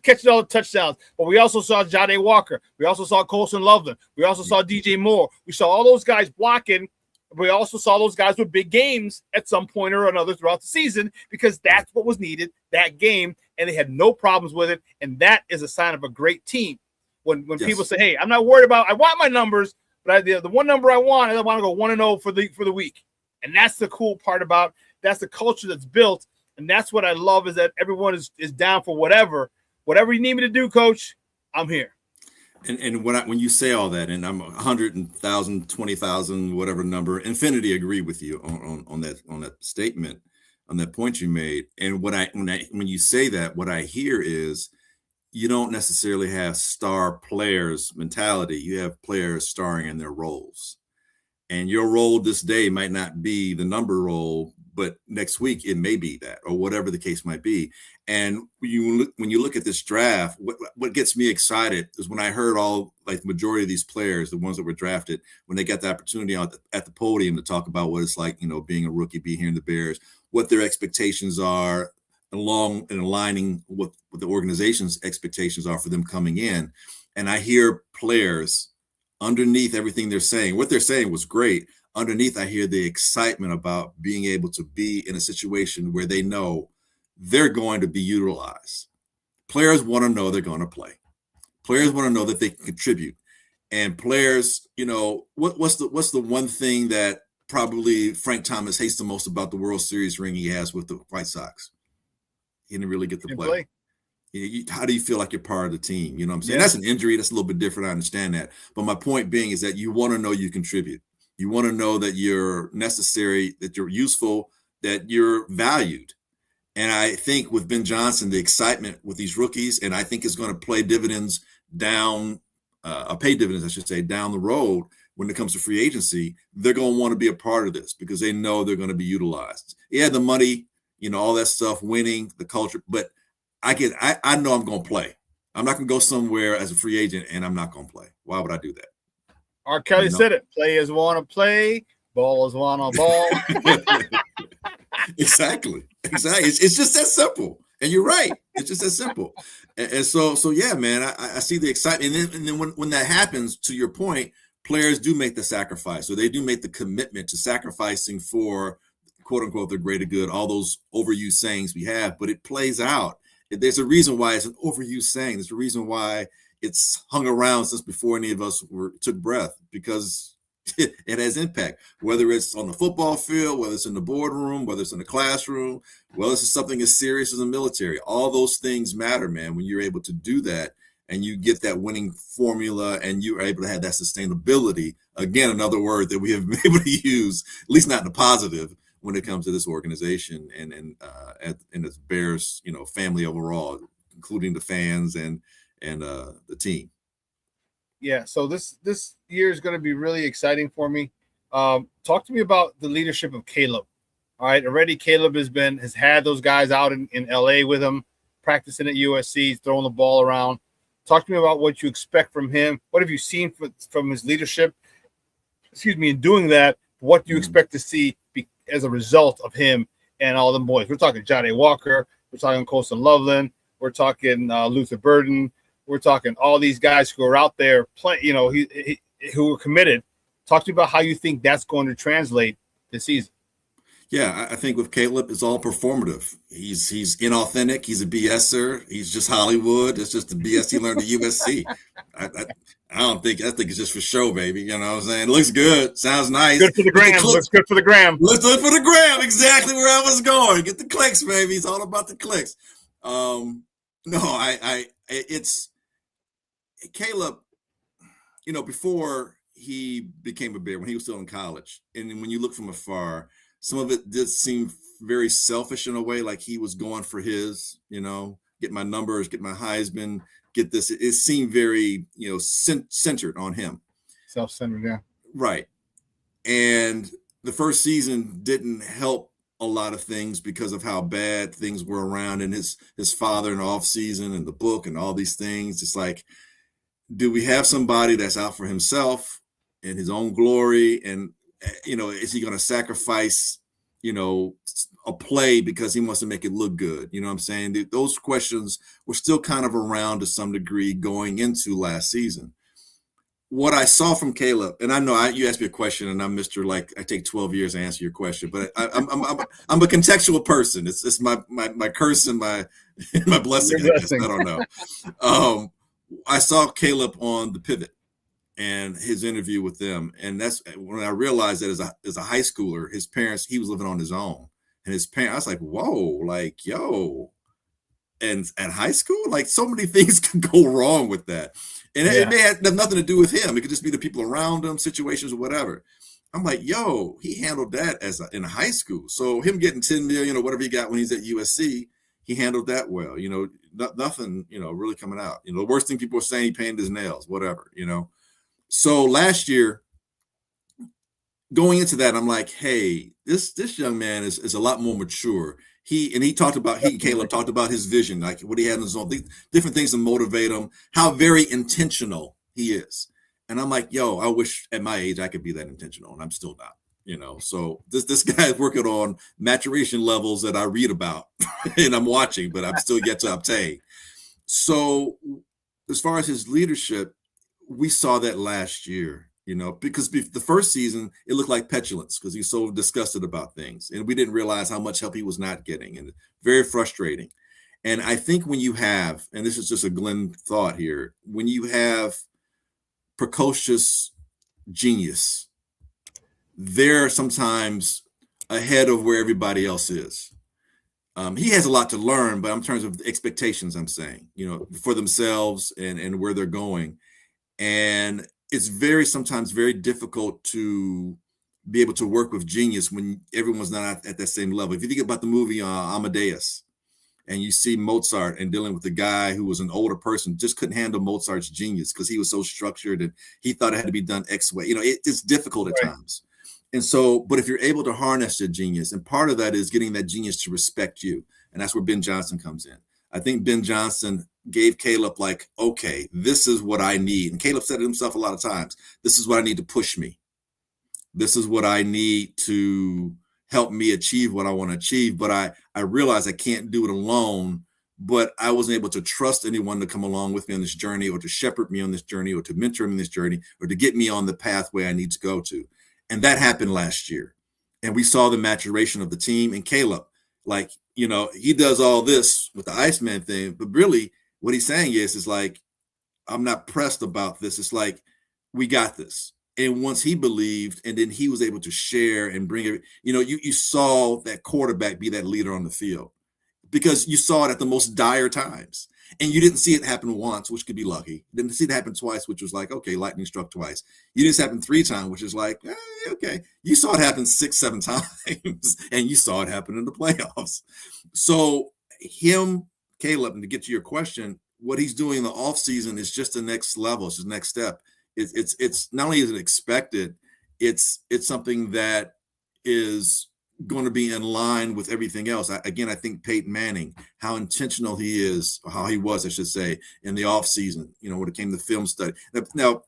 catching all the touchdowns, but we also saw Jade Walker. We also saw Colson Loveland. We also saw DJ Moore. We saw all those guys blocking. We also saw those guys with big games at some point or another throughout the season because that's what was needed that game, and they had no problems with it. And that is a sign of a great team. When people say, "Hey, I'm not worried about. I want my numbers, but the one number I want to go 1-0 for the week." And that's the cool part about that's the culture that's built, and that's what I love is that everyone is down for whatever you need me to do, Coach. I'm here. And when you say all that, and I'm 100,000, 20,000, whatever number, infinity agree with you on that statement, on that point you made. And when you say that, what I hear is you don't necessarily have star players mentality. You have players starring in their roles. And your role this day might not be the number role, but next week it may be that, or whatever the case might be. And when you look at this draft, what gets me excited is when I heard the majority of these players, the ones that were drafted, when they got the opportunity at the podium to talk about what it's like, being a rookie, being here in the Bears, what their expectations are, along and aligning with what the organization's expectations are for them coming in. And I hear players underneath everything they're saying. What they're saying was great. Underneath, I hear the excitement about being able to be in a situation where they know they're going to be utilized. Players want to know they're going to play. Players want to know that they can contribute. And players, what's the one thing that probably Frank Thomas hates the most about the World Series ring he has with the White Sox? He didn't really get to play. How do you feel like you're part of the team? You know what I'm saying? Yeah. That's an injury. That's a little bit different. I understand that. But my point being is that you want to know you contribute. You want to know that you're necessary, that you're useful, that you're valued. And I think with Ben Johnson, the excitement with these rookies, and I think it's going to pay dividends down the road when it comes to free agency. They're going to want to be a part of this because they know they're going to be utilized. Yeah, the money, all that stuff, winning, the culture, but I know I'm going to play. I'm not going to go somewhere as a free agent and I'm not going to play. Why would I do that? R. Kelly said it. Players want to play. Ballers want to ball. Exactly. It's just that simple. And you're right. It's just that simple. And so yeah, man, I see the excitement. And then when that happens, to your point, players do make the sacrifice, or they do make the commitment to sacrificing for, quote unquote, the greater good, all those overused sayings we have, but it plays out. There's a reason why it's an overused saying. There's a reason why it's hung around since before any of us took breath, because it has impact, whether it's on the football field, whether it's in the boardroom, whether it's in the classroom, whether it's something as serious as the military. All those things matter, man, when you're able to do that and you get that winning formula and you're able to have that sustainability. Again, another word that we have been able to use, at least not in the positive, when it comes to this organization and its Bears, family overall, including the fans and the team. Yeah, so this year is going to be really exciting for me. Talk to me about the leadership of Caleb. All right, already Caleb has had those guys out in LA with him, practicing at USC, throwing the ball around. Talk to me about what you expect from him. What have you seen from his leadership? In doing that, what do you expect to see as a result of him and all them boys? We're talking Jahdae Walker. We're talking Colston Loveland. We're talking Luther Burden. We're talking all these guys who are out there playing, who are committed. Talk to me about how you think that's going to translate this season. Yeah, I think with Caleb, it's all performative. He's inauthentic. He's a BSer. He's just Hollywood. It's just the BS he learned at USC. I think it's just for show, baby. You know what I'm saying? It looks good. Sounds nice. Good for the gram. Looks good for the gram. Looks good for the gram. Exactly where I was going. Get the clicks, baby. It's all about the clicks. It's Caleb, before he became a Bear, when he was still in college, and when you look from afar, some of it did seem very selfish in a way, like he was going for his, get my numbers, get my Heisman, get this. It seemed very, centered on him. Self-centered, yeah. Right. And the first season didn't help a lot of things because of how bad things were around, and his father in the off season and the book and all these things. It's like, do we have somebody that's out for himself and his own glory? And, is he going to sacrifice, a play because he wants to make it look good? You know what I'm saying? Those questions were still kind of around to some degree going into last season. What I saw from Caleb, and I know you asked me a question, and I'm Mr. Like I take 12 years to answer your question, but I'm a contextual person. It's my curse and my blessing. I guess. I don't know. I saw Caleb on The Pivot and his interview with them, and that's when I realized that as a high schooler, his parents, he was living on his own, and his parents, I was like, whoa, like yo, and at high school, like so many things could go wrong with that. And it may have nothing to do with him. It could just be the people around him, situations or whatever. I'm like, yo, he handled that in high school. So him getting 10 million or whatever he got when he's at USC, he handled that well. Nothing, really coming out. The worst thing people are saying, he painted his nails, whatever, So last year, going into that, I'm like, hey, this young man is a lot more mature. Caleb talked about his vision, like what he had in his own, different things to motivate him, how very intentional he is. And I'm like, yo, I wish at my age I could be that intentional, and I'm still not, So this guy is working on maturation levels that I read about and I'm watching, but I'm still yet to obtain. So as far as his leadership, we saw that last year. Because the first season, it looked like petulance because he's so disgusted about things. And we didn't realize how much help he was not getting, and very frustrating. And I think when you have, and this is just a Glynn thought here, when you have precocious genius, they're sometimes ahead of where everybody else is. He has a lot to learn, but in terms of expectations, I'm saying, for themselves and where they're going. And it's sometimes very difficult to be able to work with genius when everyone's not at that same level. If you think about the movie Amadeus, and you see Mozart and dealing with the guy who was an older person, just couldn't handle Mozart's genius because he was so structured and he thought it had to be done X way. It's difficult at times. And so, but if you're able to harness your genius, and part of that is getting that genius to respect you. And that's where Ben Johnson comes in. I think Ben Johnson gave Caleb like, okay, this is what I need. And Caleb said it himself a lot of times. This is what I need to push me. This is what I need to help me achieve what I want to achieve. But I realize I can't do it alone but I wasn't able to trust anyone to come along with me on this journey, or to shepherd me on this journey, or to mentor me in this journey, or to get me on the pathway I need to go to. And that happened last year. And we saw the maturation of the team. And Caleb, like, he does all this with the Iceman thing, but really what he's saying is like, I'm not pressed about this. It's like, we got this. And once he believed, and then he was able to share and bring it, you saw that quarterback be that leader on the field, because you saw it at the most dire times. And you didn't see it happen once, which could be lucky. You didn't see it happen twice, which was like, okay, lightning struck twice. You didn't see it happen 3 times, which is like, okay. You saw it happen 6, 7 times, and you saw it happen in the playoffs. So Caleb, and to get to your question, what he's doing in the offseason is just the next level. It's the next step. It's not only is it expected, it's something that is going to be in line with everything else. I think Peyton Manning, how intentional he is, or how he was, I should say, in the offseason, when it came to film study. Now,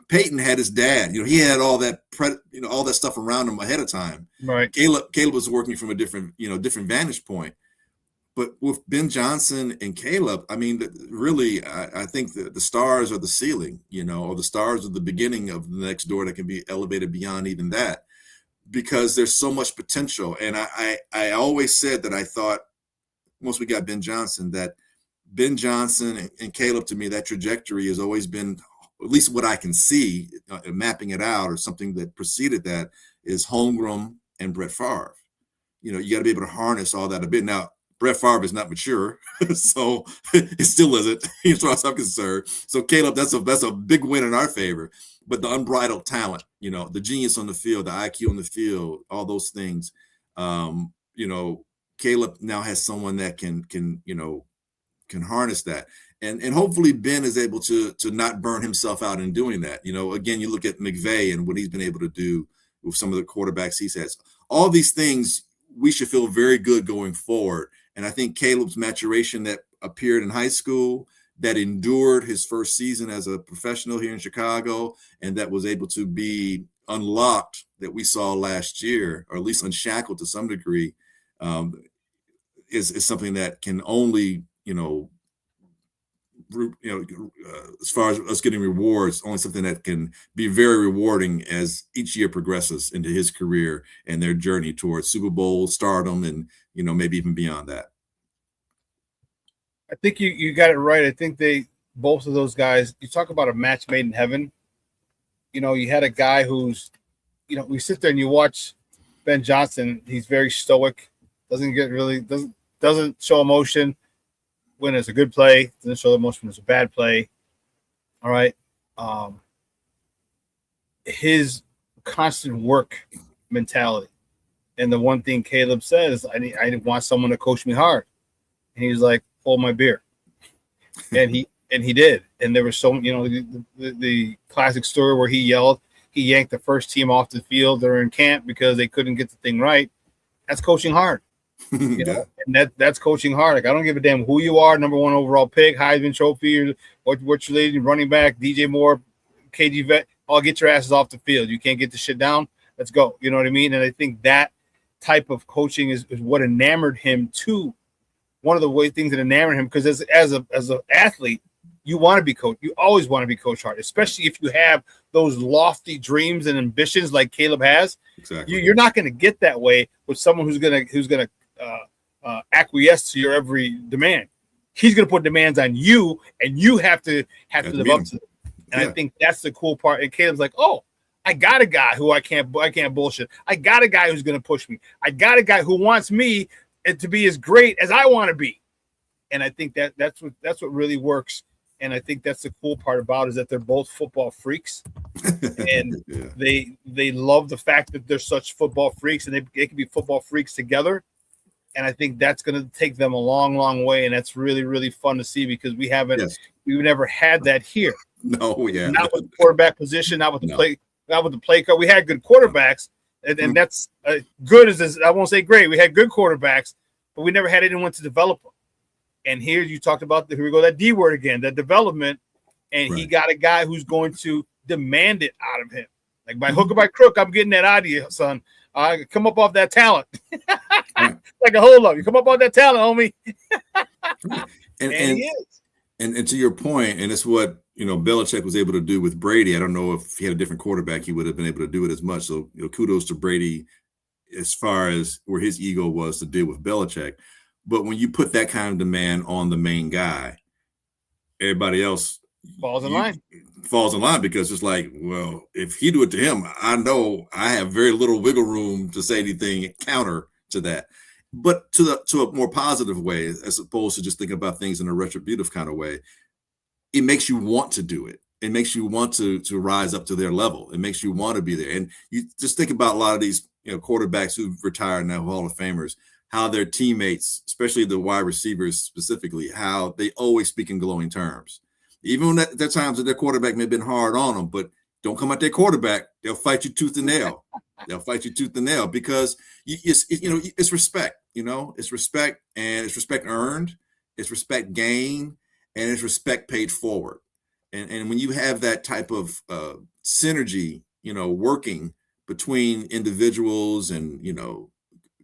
Peyton had his dad, he had all that, all that stuff around him ahead of time. Right. Caleb was working from a different vantage point. But with Ben Johnson and Caleb, I mean, really, I think the stars are the ceiling, or the stars are the beginning of the next door that can be elevated beyond even that, because there's so much potential. And I always said that I thought, once we got Ben Johnson, that Ben Johnson and Caleb, to me, that trajectory has always been, at least what I can see, mapping it out, or something that preceded that, is Holmgren and Brett Favre. You got to be able to harness all that a bit. Now, Brett Favre is not mature, so it still isn't, as far as I'm concerned. So Caleb, that's a big win in our favor. But the unbridled talent, the genius on the field, the IQ on the field, all those things, Caleb now has someone that can harness that. And hopefully Ben is able to not burn himself out in doing that. Again, you look at McVay and what he's been able to do with some of the quarterbacks he's had. All these things, we should feel very good going forward. And I think Caleb's maturation that appeared in high school, that endured his first season as a professional here in Chicago, and that was able to be unlocked, that we saw last year, or at least unshackled to some degree, is something that can only, as far as us getting rewards, only something that can be very rewarding as each year progresses into his career and their journey towards Super Bowl stardom, and maybe even beyond that. I think you got it right. I think both of those guys, you talk about a match made in heaven. You had a guy who's, we sit there and you watch Ben Johnson. He's very stoic, doesn't show emotion when it's a good play, doesn't show emotion when it's a bad play. All right. His constant work mentality. And the one thing Caleb says, I want someone to coach me hard. And he was like, hold my beer. And he did. And there was the classic story where he yanked the first team off the field during camp because they couldn't get the thing right. That's coaching hard. And that's coaching hard. Like, I don't give a damn who you are, number 1 overall pick, Heisman Trophy, or what you're leading, running back, DJ Moore, KG Vet, all get your asses off the field. You can't get the shit down. Let's go. You know what I mean? And I think that type of coaching is what enamored him to one of the things that enamored him, because as an athlete, you want to be coached. You always want to be coached hard, especially if you have those lofty dreams and ambitions like Caleb has. Exactly. You're not going to get that way with someone who's going to acquiesce to your every demand. He's going to put demands on you, and you have to live up to them. And I think that's the cool part. And Caleb's like, oh, I got a guy who I can't bullshit. I got a guy who's going to push me. I got a guy who wants me to be as great as I want to be. And I think that's what really works. And I think that's the cool part about it, is that they're both football freaks, and they love the fact that they're such football freaks, and they can be football freaks together. And I think that's going to take them a long, long way. And that's really, really fun to see, because we've never had that here. No, yeah. Not with the quarterback position, not with the play card. We had good quarterbacks, and that's good as I won't say great. We had good quarterbacks, but we never had anyone to develop them. And here you talked about, here we go, that D word again, that development. And he got a guy who's going to demand it out of him. Like, by hook or by crook, I'm getting that out of you, son. Come up off that talent. Like a hold up. You come up off that talent, homie. And he is. And to your point, and it's what Belichick was able to do with Brady. I don't know if he had a different quarterback, he would have been able to do it as much. So kudos to Brady as far as where his ego was to deal with Belichick. But when you put that kind of demand on the main guy, everybody else falls in line because it's like, well, if he do it to him, I know I have very little wiggle room to say anything counter to that. But to a more positive way, as opposed to just thinking about things in a retributive kind of way, it makes you want to do it. It makes you want to rise up to their level. It makes you want to be there. And you just think about a lot of these quarterbacks who've retired now, Hall of Famers, how their teammates, especially the wide receivers specifically, how they always speak in glowing terms. Even when there are times that their quarterback may have been hard on them, but don't come at their quarterback. They'll fight you tooth and nail. They'll fight you tooth and nail because it's respect. It's respect, and it's respect earned. It's respect gained, and it's respect paid forward. And when you have that type of synergy, working between individuals and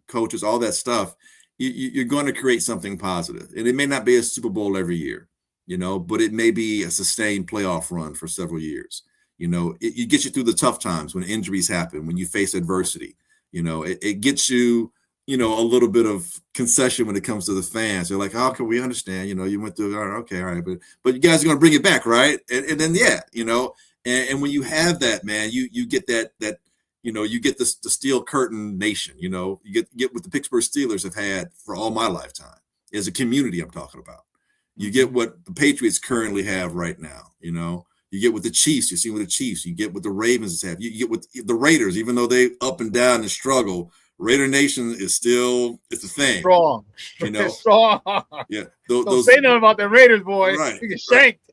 coaches, all that stuff, you're going to create something positive. And it may not be a Super Bowl every year, but it may be a sustained playoff run for several years. It gets you through the tough times when injuries happen, when you face adversity. It gets you, a little bit of concession when it comes to the fans. They're like, "Oh, can we understand? You went through, okay, all right, but you guys are going to bring it back, right?" And then and when you have that, man, you get that you get the steel curtain nation. You get what the Pittsburgh Steelers have had for all my lifetime as a community. I'm talking about. You get what the Patriots currently have right now. You get with the Chiefs. You see with the Chiefs. You get what the Ravens have. You get with the Raiders, even though they up and down and struggle. Raider Nation is still it's a thing. Strong. Strong. Yeah. Don't say nothing about the Raiders, boy. Right. You get shanked.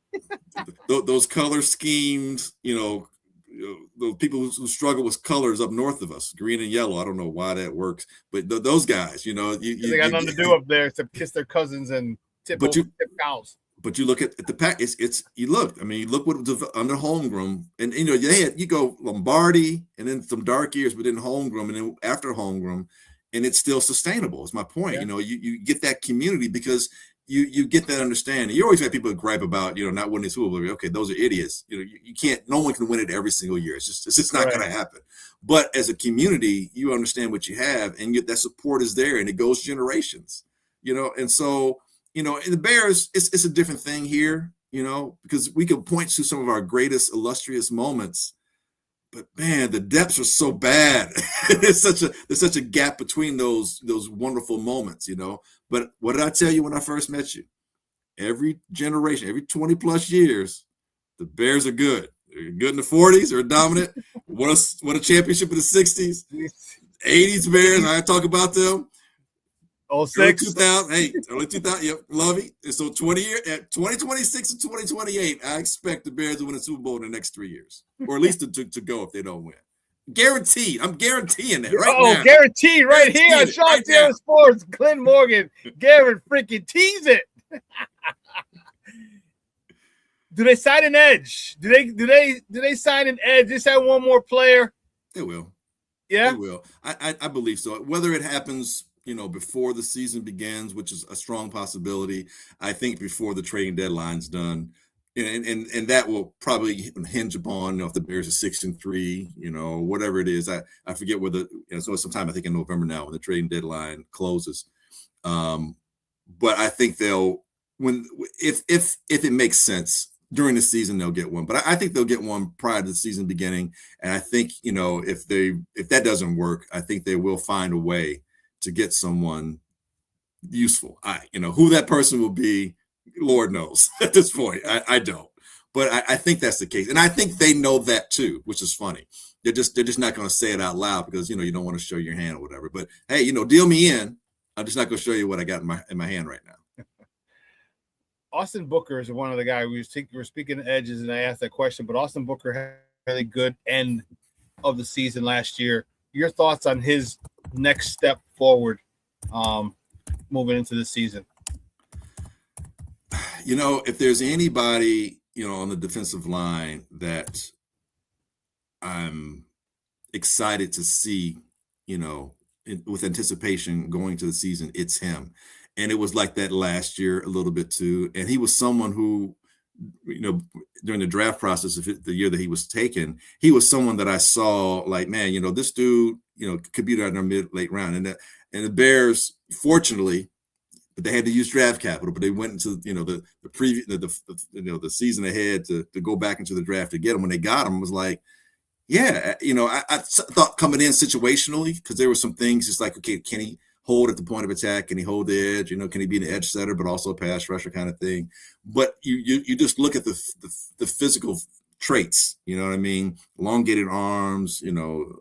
Those color schemes, those people who struggle with colors up north of us, green and yellow. I don't know why that works, but those guys, they got nothing to do up there except kiss their cousins and tip cows. But you look at the pack. You look what was under Holmgren, and you go Lombardi, and then some dark years, but then Holmgren, and then after Holmgren, and it's still sustainable. Is my point. Yeah. You get that community because you get that understanding. You always have people gripe about not winning Super Bowl. Okay, those are idiots. You can't. No one can win it every single year. It's just not going to happen. But as a community, you understand what you have, and that support is there, and it goes generations. And so. In the Bears, it's a different thing here, because we can point to some of our greatest illustrious moments, but man, the depths are so bad. There's such a gap between those wonderful moments, But what did I tell you when I first met you? Every generation, every 20 plus years, the Bears are good. They're good in the 40s, they're dominant. Won a championship in the 60s, 80s Bears. I talk about them. 06. 2000, early 2000, yep, love it. And so 2026 and 2028, I expect the Bears to win a Super Bowl in the next 3 years, or at least to go if they don't win. Guaranteed. I'm guaranteeing that right now. Guaranteed right here on ShawnSierraSports. Glynn Morgan, freaking tease it. Do they sign an edge? Do they sign an edge? Just have one more player? They will. Yeah? They will. I believe so. Whether it happens before the season begins, which is a strong possibility. I think before the trading deadline's done, and that will probably hinge upon if the Bears are 6-3, whatever it is. I forget whether so sometime I think in November now when the trading deadline closes. But I think if it makes sense during the season they'll get one. But I think they'll get one prior to the season beginning. And I think if that doesn't work, I think they will find a way to get someone useful. Who that person will be, Lord knows at this point. I don't, but I think that's the case, and I think they know that too, which is funny. They're just not going to say it out loud because you don't want to show your hand or whatever. But hey, deal me in. I'm just not going to show you what I got in my hand right now. Austin Booker is one of the guys we were speaking of edges, and I asked that question. But Austin Booker had a really good end of the season last year. Your thoughts on his next step forward moving into the season? If there's anybody, on the defensive line that I'm excited to see with anticipation going to the season, it's him. And it was like that last year a little bit too. And he was someone who, during the draft process of the year that he was taken, he was someone that I saw like, man, this dude, could be there in the late round. And the Bears, fortunately, but they had to use draft capital, but they went into the season ahead to go back into the draft to get him. When they got him, it was like, yeah, I thought coming in situationally, because there were some things just like, okay, can he hold at the point of attack? Can he hold the edge? Can he be an edge setter, but also a pass rusher kind of thing? But you just look at the physical traits, you know what I mean? Elongated arms,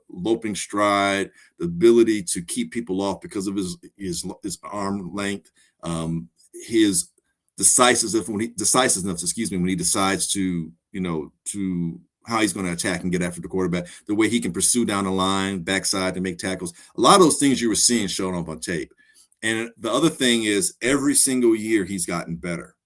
loping stride, the ability to keep people off because of his arm length, his decisiveness when he decides to how he's going to attack and get after the quarterback, the way he can pursue down the line, backside to make tackles. A lot of those things you were seeing shown up on tape. And the other thing is every single year he's gotten better.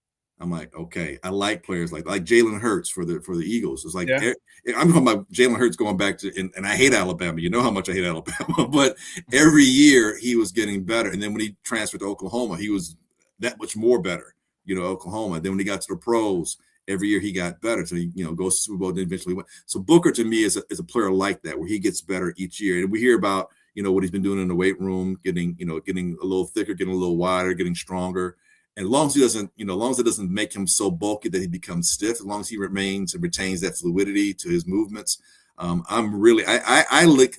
I'm like, okay, I like players like Jalen Hurts for the Eagles. It's like, I'm talking about Jalen Hurts going back to, and I hate Alabama. You know how much I hate Alabama, but every year he was getting better. And then when he transferred to Oklahoma, he was that much more better, Oklahoma. Then when he got to the pros, every year he got better. So he, goes to Super Bowl, then eventually went. So Booker to me is a player like that, where he gets better each year. And we hear about, what he's been doing in the weight room, getting a little thicker, getting a little wider, getting stronger. And as long as he doesn't, as long as it doesn't make him so bulky that he becomes stiff, as long as he remains and retains that fluidity to his movements, I'm really, I look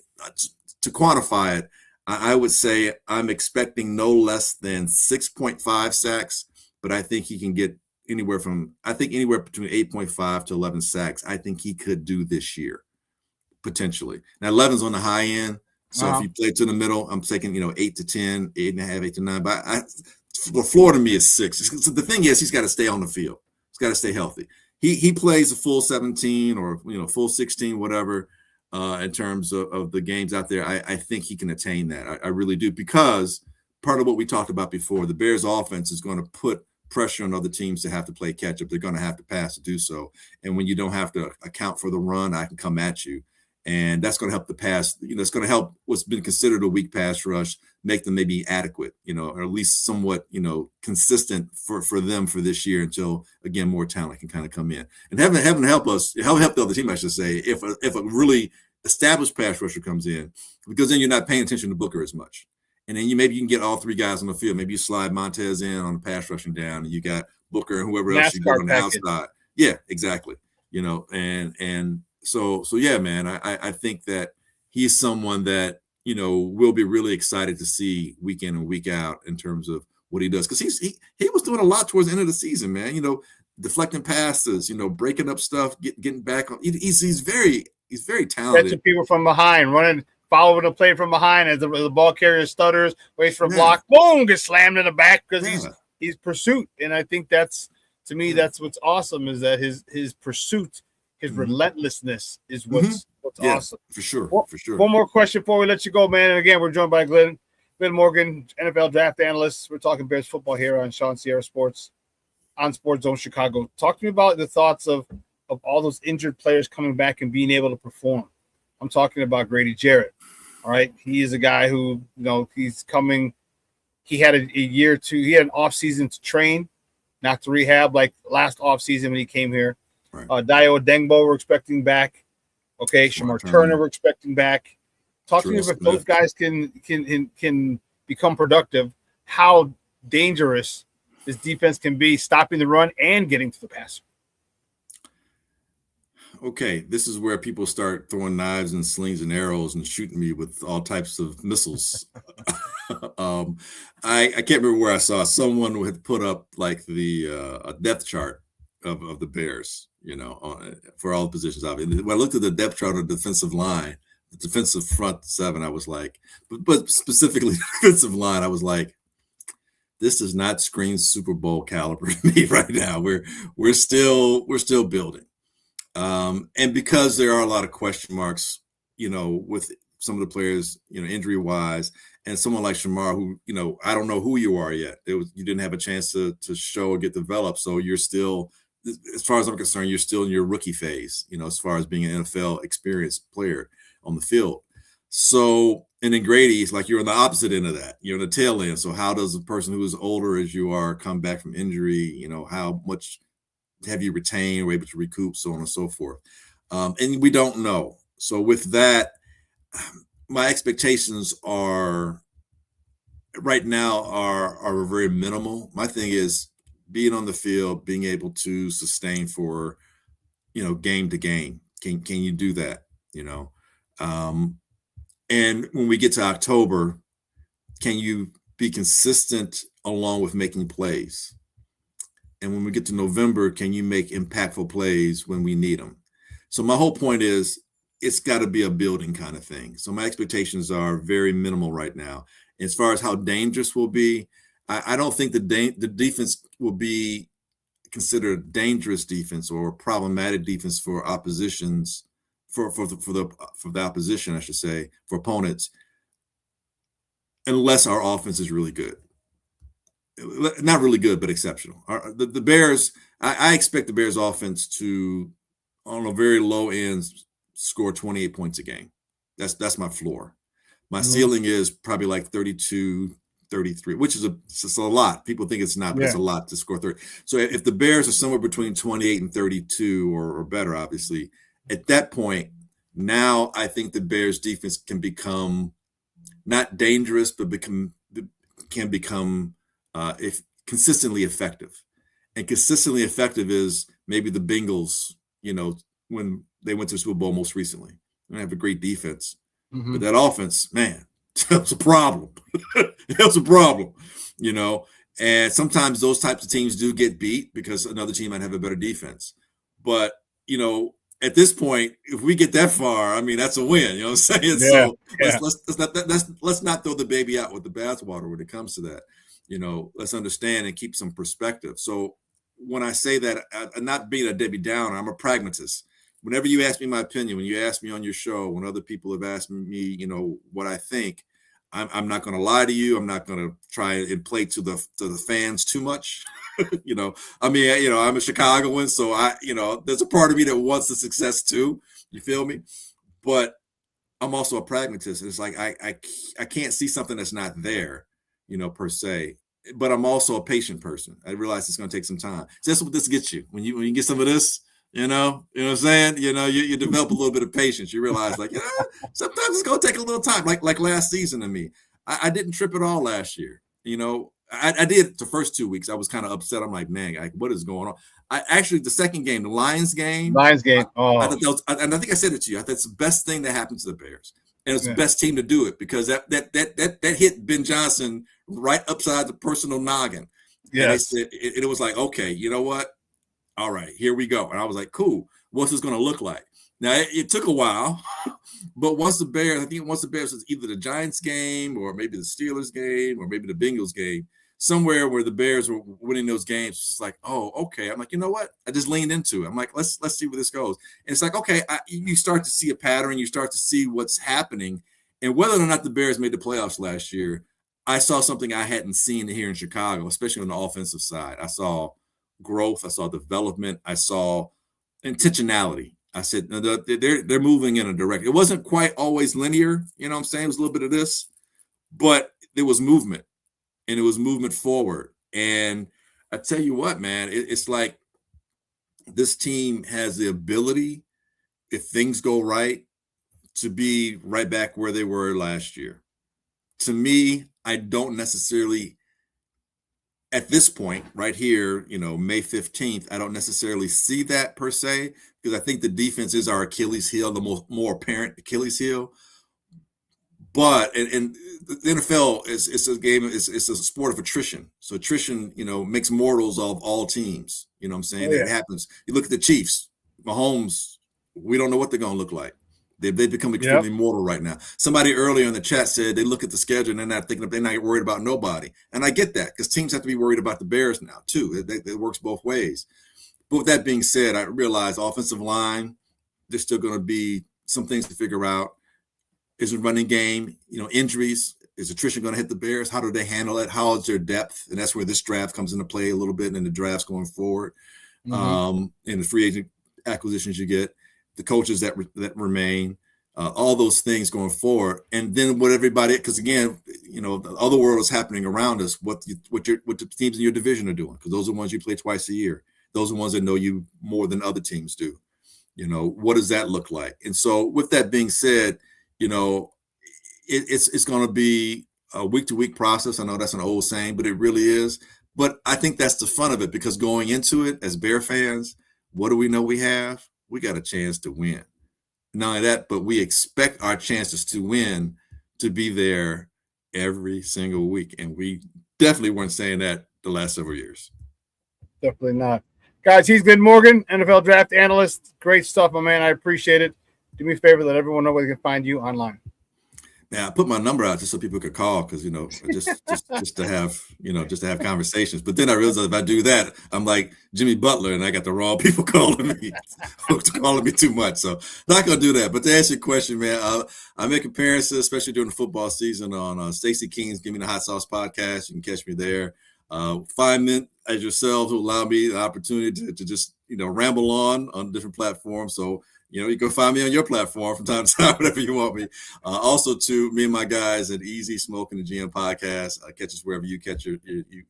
to quantify it. I would say I'm expecting no less than 6.5 sacks, but I think he can get anywhere between 8.5 to 11 sacks. I think he could do this year, potentially. Now 11's on the high end. So if you play to the middle, I'm taking, 8 to 10, 8.5, 8 to 9. But the floor to me is 6. So the thing is, he's got to stay on the field. He's got to stay healthy. He plays a full 17 or full 16, whatever, in terms of the games out there. I think he can attain that. I really do, because part of what we talked about before, the Bears offense is going to put pressure on other teams to have to play catch up. They're going to have to pass to do so. And when you don't have to account for the run, I can come at you. And that's going to help the pass. It's going to help what's been considered a weak pass rush, make them maybe adequate, or at least somewhat, consistent for them for this year until, again, more talent can kind of come in. And heaven help the other team, I should say, if a really established pass rusher comes in, because then you're not paying attention to Booker as much. And then maybe you can get all three guys on the field. Maybe you slide Montez in on the pass rushing down, and you got Booker and whoever else you get on the outside. Yeah, exactly. So yeah, man, I think that he's someone that, we'll be really excited to see week in and week out in terms of what he does. Because he was doing a lot towards the end of the season, man. Deflecting passes, breaking up stuff, getting back on. He's very talented. Catching people from behind, running, following the play from behind as the ball carrier stutters, waits for a block, boom, gets slammed in the back because he's pursuit. And I think that's what's awesome, is that his pursuit, his relentlessness is what's awesome. For sure. One more question before we let you go, man. And again, we're joined by Glynn Morgan, NFL Draft analyst. We're talking Bears football here on ShawnSierraSports on Sports Zone Chicago. Talk to me about the thoughts of all those injured players coming back and being able to perform. I'm talking about Grady Jarrett. All right. He is a guy who, he's coming. He had a year or two. He had an off season to train, not to rehab like last off season when he came here. Right. Dayo Dengbo we're expecting back. Okay, Shamar Turner we're expecting back. Talk to me about if those guys can become productive, how dangerous this defense can be, stopping the run and getting to the passer. Okay, this is where people start throwing knives and slings and arrows and shooting me with all types of missiles. I can't remember where I saw someone who had put up like a depth chart of the Bears, for all the positions. When I looked at the depth chart of the defensive line, the defensive front seven, I was like, but specifically the defensive line, I was like, this does not scream Super Bowl caliber to me right now. We're still building. And because there are a lot of question marks, with some of the players, injury wise, and someone like Shamar, who, I don't know who you are yet. You didn't have a chance to show or get developed. So you're still, as far as I'm concerned, you're still in your rookie phase, as far as being an NFL experienced player on the field. So, and then Grady is like, you're on the opposite end of that. You're on the tail end. So how does a person who is older as you are come back from injury? You know, how much have you retained or able to recoup, so on and so forth. And we don't know. So with that, my expectations are right now are very minimal. My thing is being on the field, being able to sustain for, you know, game to game. Can you do that? You know, and when we get to October, can you be consistent along with making plays? And when we get to November, can you make impactful plays when we need them? So my whole point is it's got to be a building kind of thing. So my expectations are very minimal right now. As far as how dangerous we'll be, I don't think the defense will be considered a dangerous defense or problematic defense for oppositions, for the opposition, I should say, for opponents, unless our offense is really good. Not really good, but exceptional. The Bears, I expect the Bears offense to, on a very low end, score 28 points a game. That's my floor. My ceiling is probably like 32, 33, which is a lot. People think it's not, but it's a lot to score 30. So if the Bears are somewhere between 28 and 32 or better, obviously, at that point, now I think the Bears defense can become not dangerous, but can become consistently effective. And consistently effective is maybe the Bengals, you know, when they went to the Super Bowl most recently. They have a great defense. But that offense, man, that's a problem. That's a problem, you know. And sometimes those types of teams do get beat because another team might have a better defense. But, you know, at this point, if we get that far, I mean, that's a win. You know what I'm saying? So let's not throw the baby out with the bathwater when it comes to that. You know, let's understand and keep some perspective. So when I say that, I'm not being a Debbie Downer, I'm a pragmatist. Whenever you ask me my opinion, when you ask me on your show, when other people have asked me, you know, what I think, I'm not going to lie to you. I'm not going to try and play to the fans too much. You know, I mean, you know, I'm a Chicagoan, so you know, there's a part of me that wants the success too. You feel me? But I'm also a pragmatist. It's like I can't see something that's not there, you know, per se. But I'm also a patient person. I realize it's going to take some time. So that's what this gets you. When you get some of this, you know what I'm saying? You know, you develop a little bit of patience. You realize, like, sometimes it's going to take a little time. Like last season to me, I didn't trip at all last year. You know, I did the first 2 weeks. I was kind of upset. I'm like, man, what is going on? The second game, the Lions game. I thought that was, and I think I said it to you. I thought it's the best thing that happened to the Bears. And it's the best team to do it because that hit Ben Johnson right upside the personal noggin. Yes. And it was like, okay, you know what? All right, here we go. And I was like, cool. What's this going to look like? Now, it took a while, but once the Bears was either the Giants game or maybe the Steelers game or maybe the Bengals game, somewhere where the Bears were winning those games, it's like, oh, okay. I'm like, you know what? I just leaned into it. I'm like, let's see where this goes. And it's like, okay, you start to see a pattern. You start to see what's happening. And whether or not the Bears made the playoffs last year, I saw something I hadn't seen here in Chicago, especially on the offensive side. I saw growth. I saw development. I saw intentionality. I said, they're moving in a direction. It wasn't quite always linear. You know what I'm saying? It was a little bit of this, but there was movement, and it was movement forward. And I tell you what, man, it's like this team has the ability, if things go right, to be right back where they were last year. To me, I don't necessarily, at this point right here, you know, May 15th, I don't necessarily see that per se, because I think the defense is our Achilles heel, the more apparent Achilles heel. But and the NFL is a game, it's a sport of attrition. So attrition, you know, makes mortals of all teams. You know what I'm saying? It happens. You look at the Chiefs, Mahomes, we don't know what they're gonna look like. They've become extremely mortal right now. Somebody earlier in the chat said they look at the schedule and they're not worried about nobody. And I get that, because teams have to be worried about the Bears now too. It works both ways. But with that being said, I realize offensive line, there's still going to be some things to figure out. Is a running game, you know, injuries, is attrition going to hit the Bears? How do they handle it? How is their depth? And that's where this draft comes into play a little bit, and in the drafts going forward, in the free agent acquisitions you get, the coaches that remain. all those things going forward. And then what everybody, because again, the other world is happening around us, what the teams in your division are doing, because those are the ones you play twice a year. Those are the ones that know you more than other teams do. What does that look like? And so with that being said, it's going to be a week-to-week process. I know that's an old saying, but it really is. But I think that's the fun of it, because going into it as Bear fans, what do we know we have? We got a chance to win. Not only that, but we expect our chances to win to be there every single week. And we definitely weren't saying that the last several years. Definitely not. Guys, he's Glynn Morgan, NFL Draft analyst. Great stuff, my man. I appreciate it. Do me a favor, let everyone know where they can find you online. Now, I put my number out just so people could call, because just to have conversations. But then I realized if I do that, I'm like Jimmy Butler, and I got the wrong people calling me, calling me too much. So not gonna do that. But to answer your question, man, I make appearances, especially during the football season, on Stacey King's Give Me the Hot Sauce podcast. You can catch me there. Find men as yourselves who allow me the opportunity to just ramble on different platforms. So you can find me on your platform from time to time, whatever you want me. Also, to me and my guys at Easy Smoking the GM podcast, catch us wherever you catch you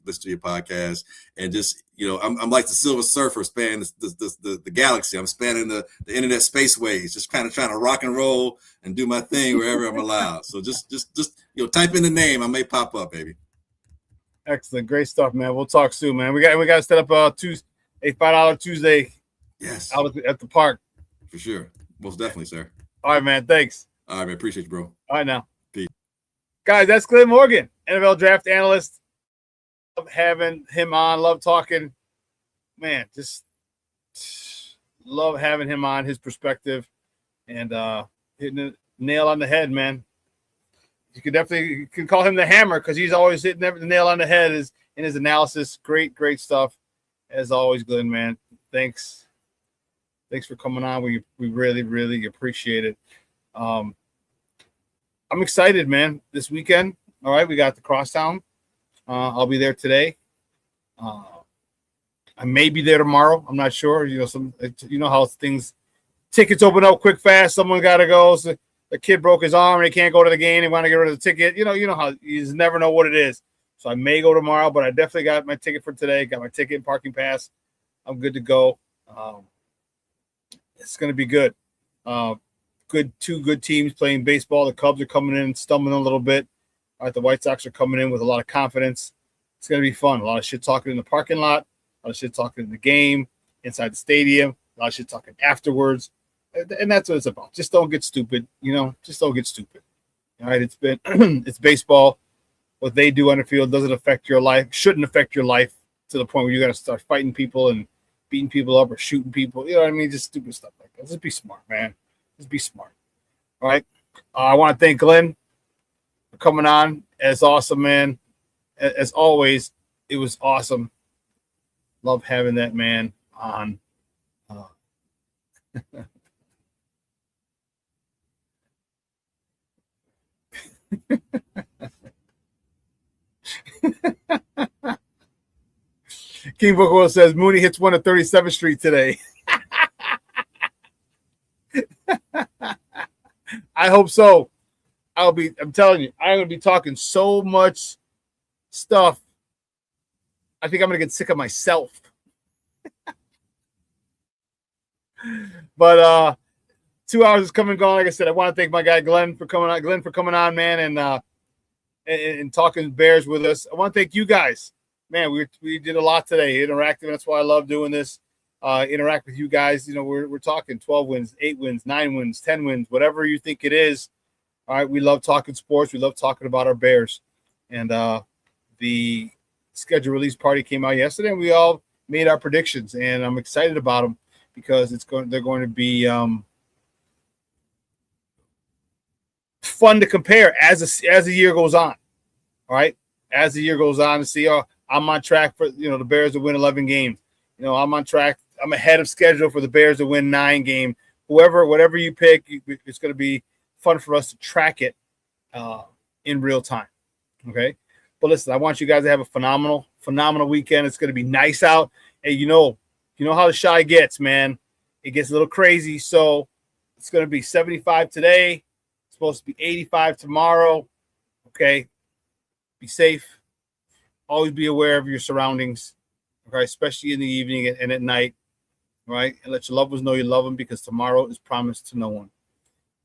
listen to your podcast. And just I'm like the Silver Surfer spanning the galaxy. I'm spanning the internet spaceways, just kind of trying to rock and roll and do my thing wherever I'm allowed. So just type in the name, I may pop up, baby. Excellent, great stuff, man. We'll talk soon, man. We got to set up a $5 Tuesday. Yes, out at the park. For sure. Most definitely, sir. All right, man. Thanks. All right, man. Appreciate you, bro. All right, now. Peace. Guys, that's Glynn Morgan, NFL Draft analyst. Love having him on. Love talking. Man, just love having him on, his perspective, and hitting a nail on the head, man. You can call him the hammer, because he's always hitting the nail on the head in his analysis. Great stuff. As always, Glynn, man. Thanks for coming on. We really, really appreciate it. I'm excited, man, this weekend. All right, we got the Crosstown. I'll be there today. I may be there tomorrow. I'm not sure. How tickets open up quick, fast. Someone got to go. So the kid broke his arm and he can't go to the game. They want to get rid of the ticket. You know how you just never know what it is. So I may go tomorrow, but I definitely got my ticket for today. Got my ticket and parking pass. I'm good to go. It's going to be good. Two good teams playing baseball. The Cubs are coming in, stumbling a little bit. All right, the White Sox are coming in with a lot of confidence. It's going to be fun. A lot of shit talking in the parking lot. A lot of shit talking in the game, inside the stadium. A lot of shit talking afterwards. And that's what it's about. Just don't get stupid. Just don't get stupid. All right, it's baseball. What they do on the field doesn't affect your life, shouldn't affect your life to the point where you got to start fighting people and beating people up or shooting people. You know what I mean? Just stupid stuff like that. Just be smart, man. Just be smart. All right. I want to thank Glynn for coming on. It's awesome, man. As always, it was awesome. Love having that man on. King Booker says Mooney hits one at 37th Street today. I hope so. I'm telling you, I'm going to be talking so much stuff. I think I'm going to get sick of myself. But 2 hours is coming and going. Like I said, I want to thank my guy Glynn for coming on. Glynn for coming on, man, and talking Bears with us. I want to thank you guys. Man, we did a lot today, interactive. That's why I love doing this. Interact with you guys. We're talking 12 wins, 8 wins, 9 wins, 10 wins, whatever you think it is. All right, we love talking sports. We love talking about our Bears. And the schedule release party came out yesterday, and we all made our predictions. And I'm excited about them because they're going to be fun to compare as the year goes on. All right, as the year goes on, to see I'm on track for the Bears to win 11 games. I'm on track. I'm ahead of schedule for the Bears to win 9 games. Whatever you pick, it's going to be fun for us to track it in real time. Okay, but listen, I want you guys to have a phenomenal weekend. It's going to be nice out. Hey, you know how the Shy gets, man. It gets a little crazy. So It's going to be 75 today. It's supposed to be 85 tomorrow. Okay. Be safe. Always be aware of your surroundings. Okay. Especially in the evening and at night. Right. And let your loved ones know you love them, because tomorrow is promised to no one.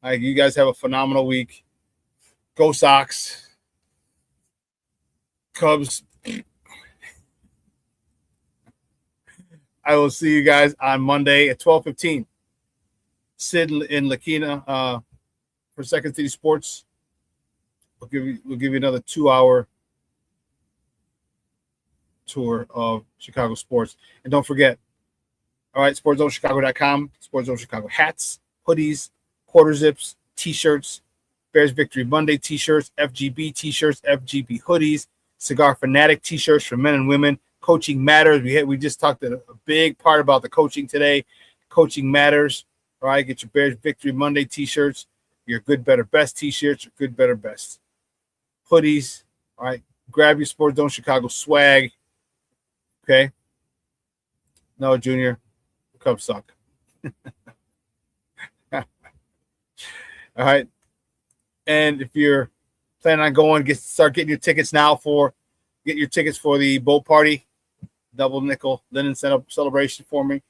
All right. You guys have a phenomenal week. Go Sox. Cubs. I will see you guys on Monday at 12:15. Sid in La Quina for Second City Sports. We'll give you another 2-hour tour of Chicago sports. And don't forget, all right, SportsZoneChicago.com, Sports Zone Chicago hats, hoodies, quarter zips, t-shirts, Bears Victory Monday t-shirts, FGB t-shirts, FGB hoodies, Cigar Fanatic t-shirts for men and women. Coaching matters. We just talked a big part about the coaching today. Coaching matters. All right, get your Bears Victory Monday t-shirts, your Good, Better, Best t-shirts, your Good, Better, Best hoodies. All right, grab your Sports Zone Chicago swag. Okay. No, Junior, the Cubs suck. All right. And if you're planning on going, start getting your tickets now get your tickets for the boat party, double nickel linen celebration for me,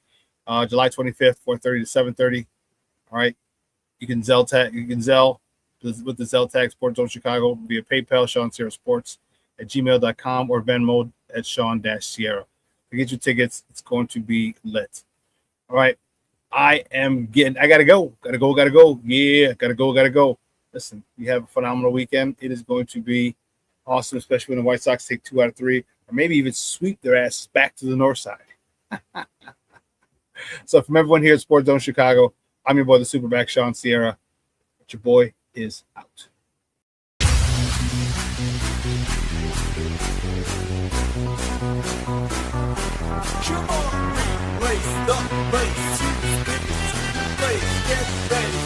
July 25th, 4:30 to 7:30. All right. You can Zelle with the Zelle tag Sports Zone Chicago via PayPal, ShawnSierraSports at gmail.com or Venmo at Shawn-Sierra. To get your tickets, it's going to be lit. All right. I gotta go. Yeah, gotta go. Listen, you have a phenomenal weekend. It is going to be awesome, especially when the White Sox take 2 out of 3, or maybe even sweep their asses back to the north side. So from everyone here at Sports Zone Chicago, I'm your boy, the SuperBack, Shawn Sierra. But your boy is out. Come on, race the race, get ready.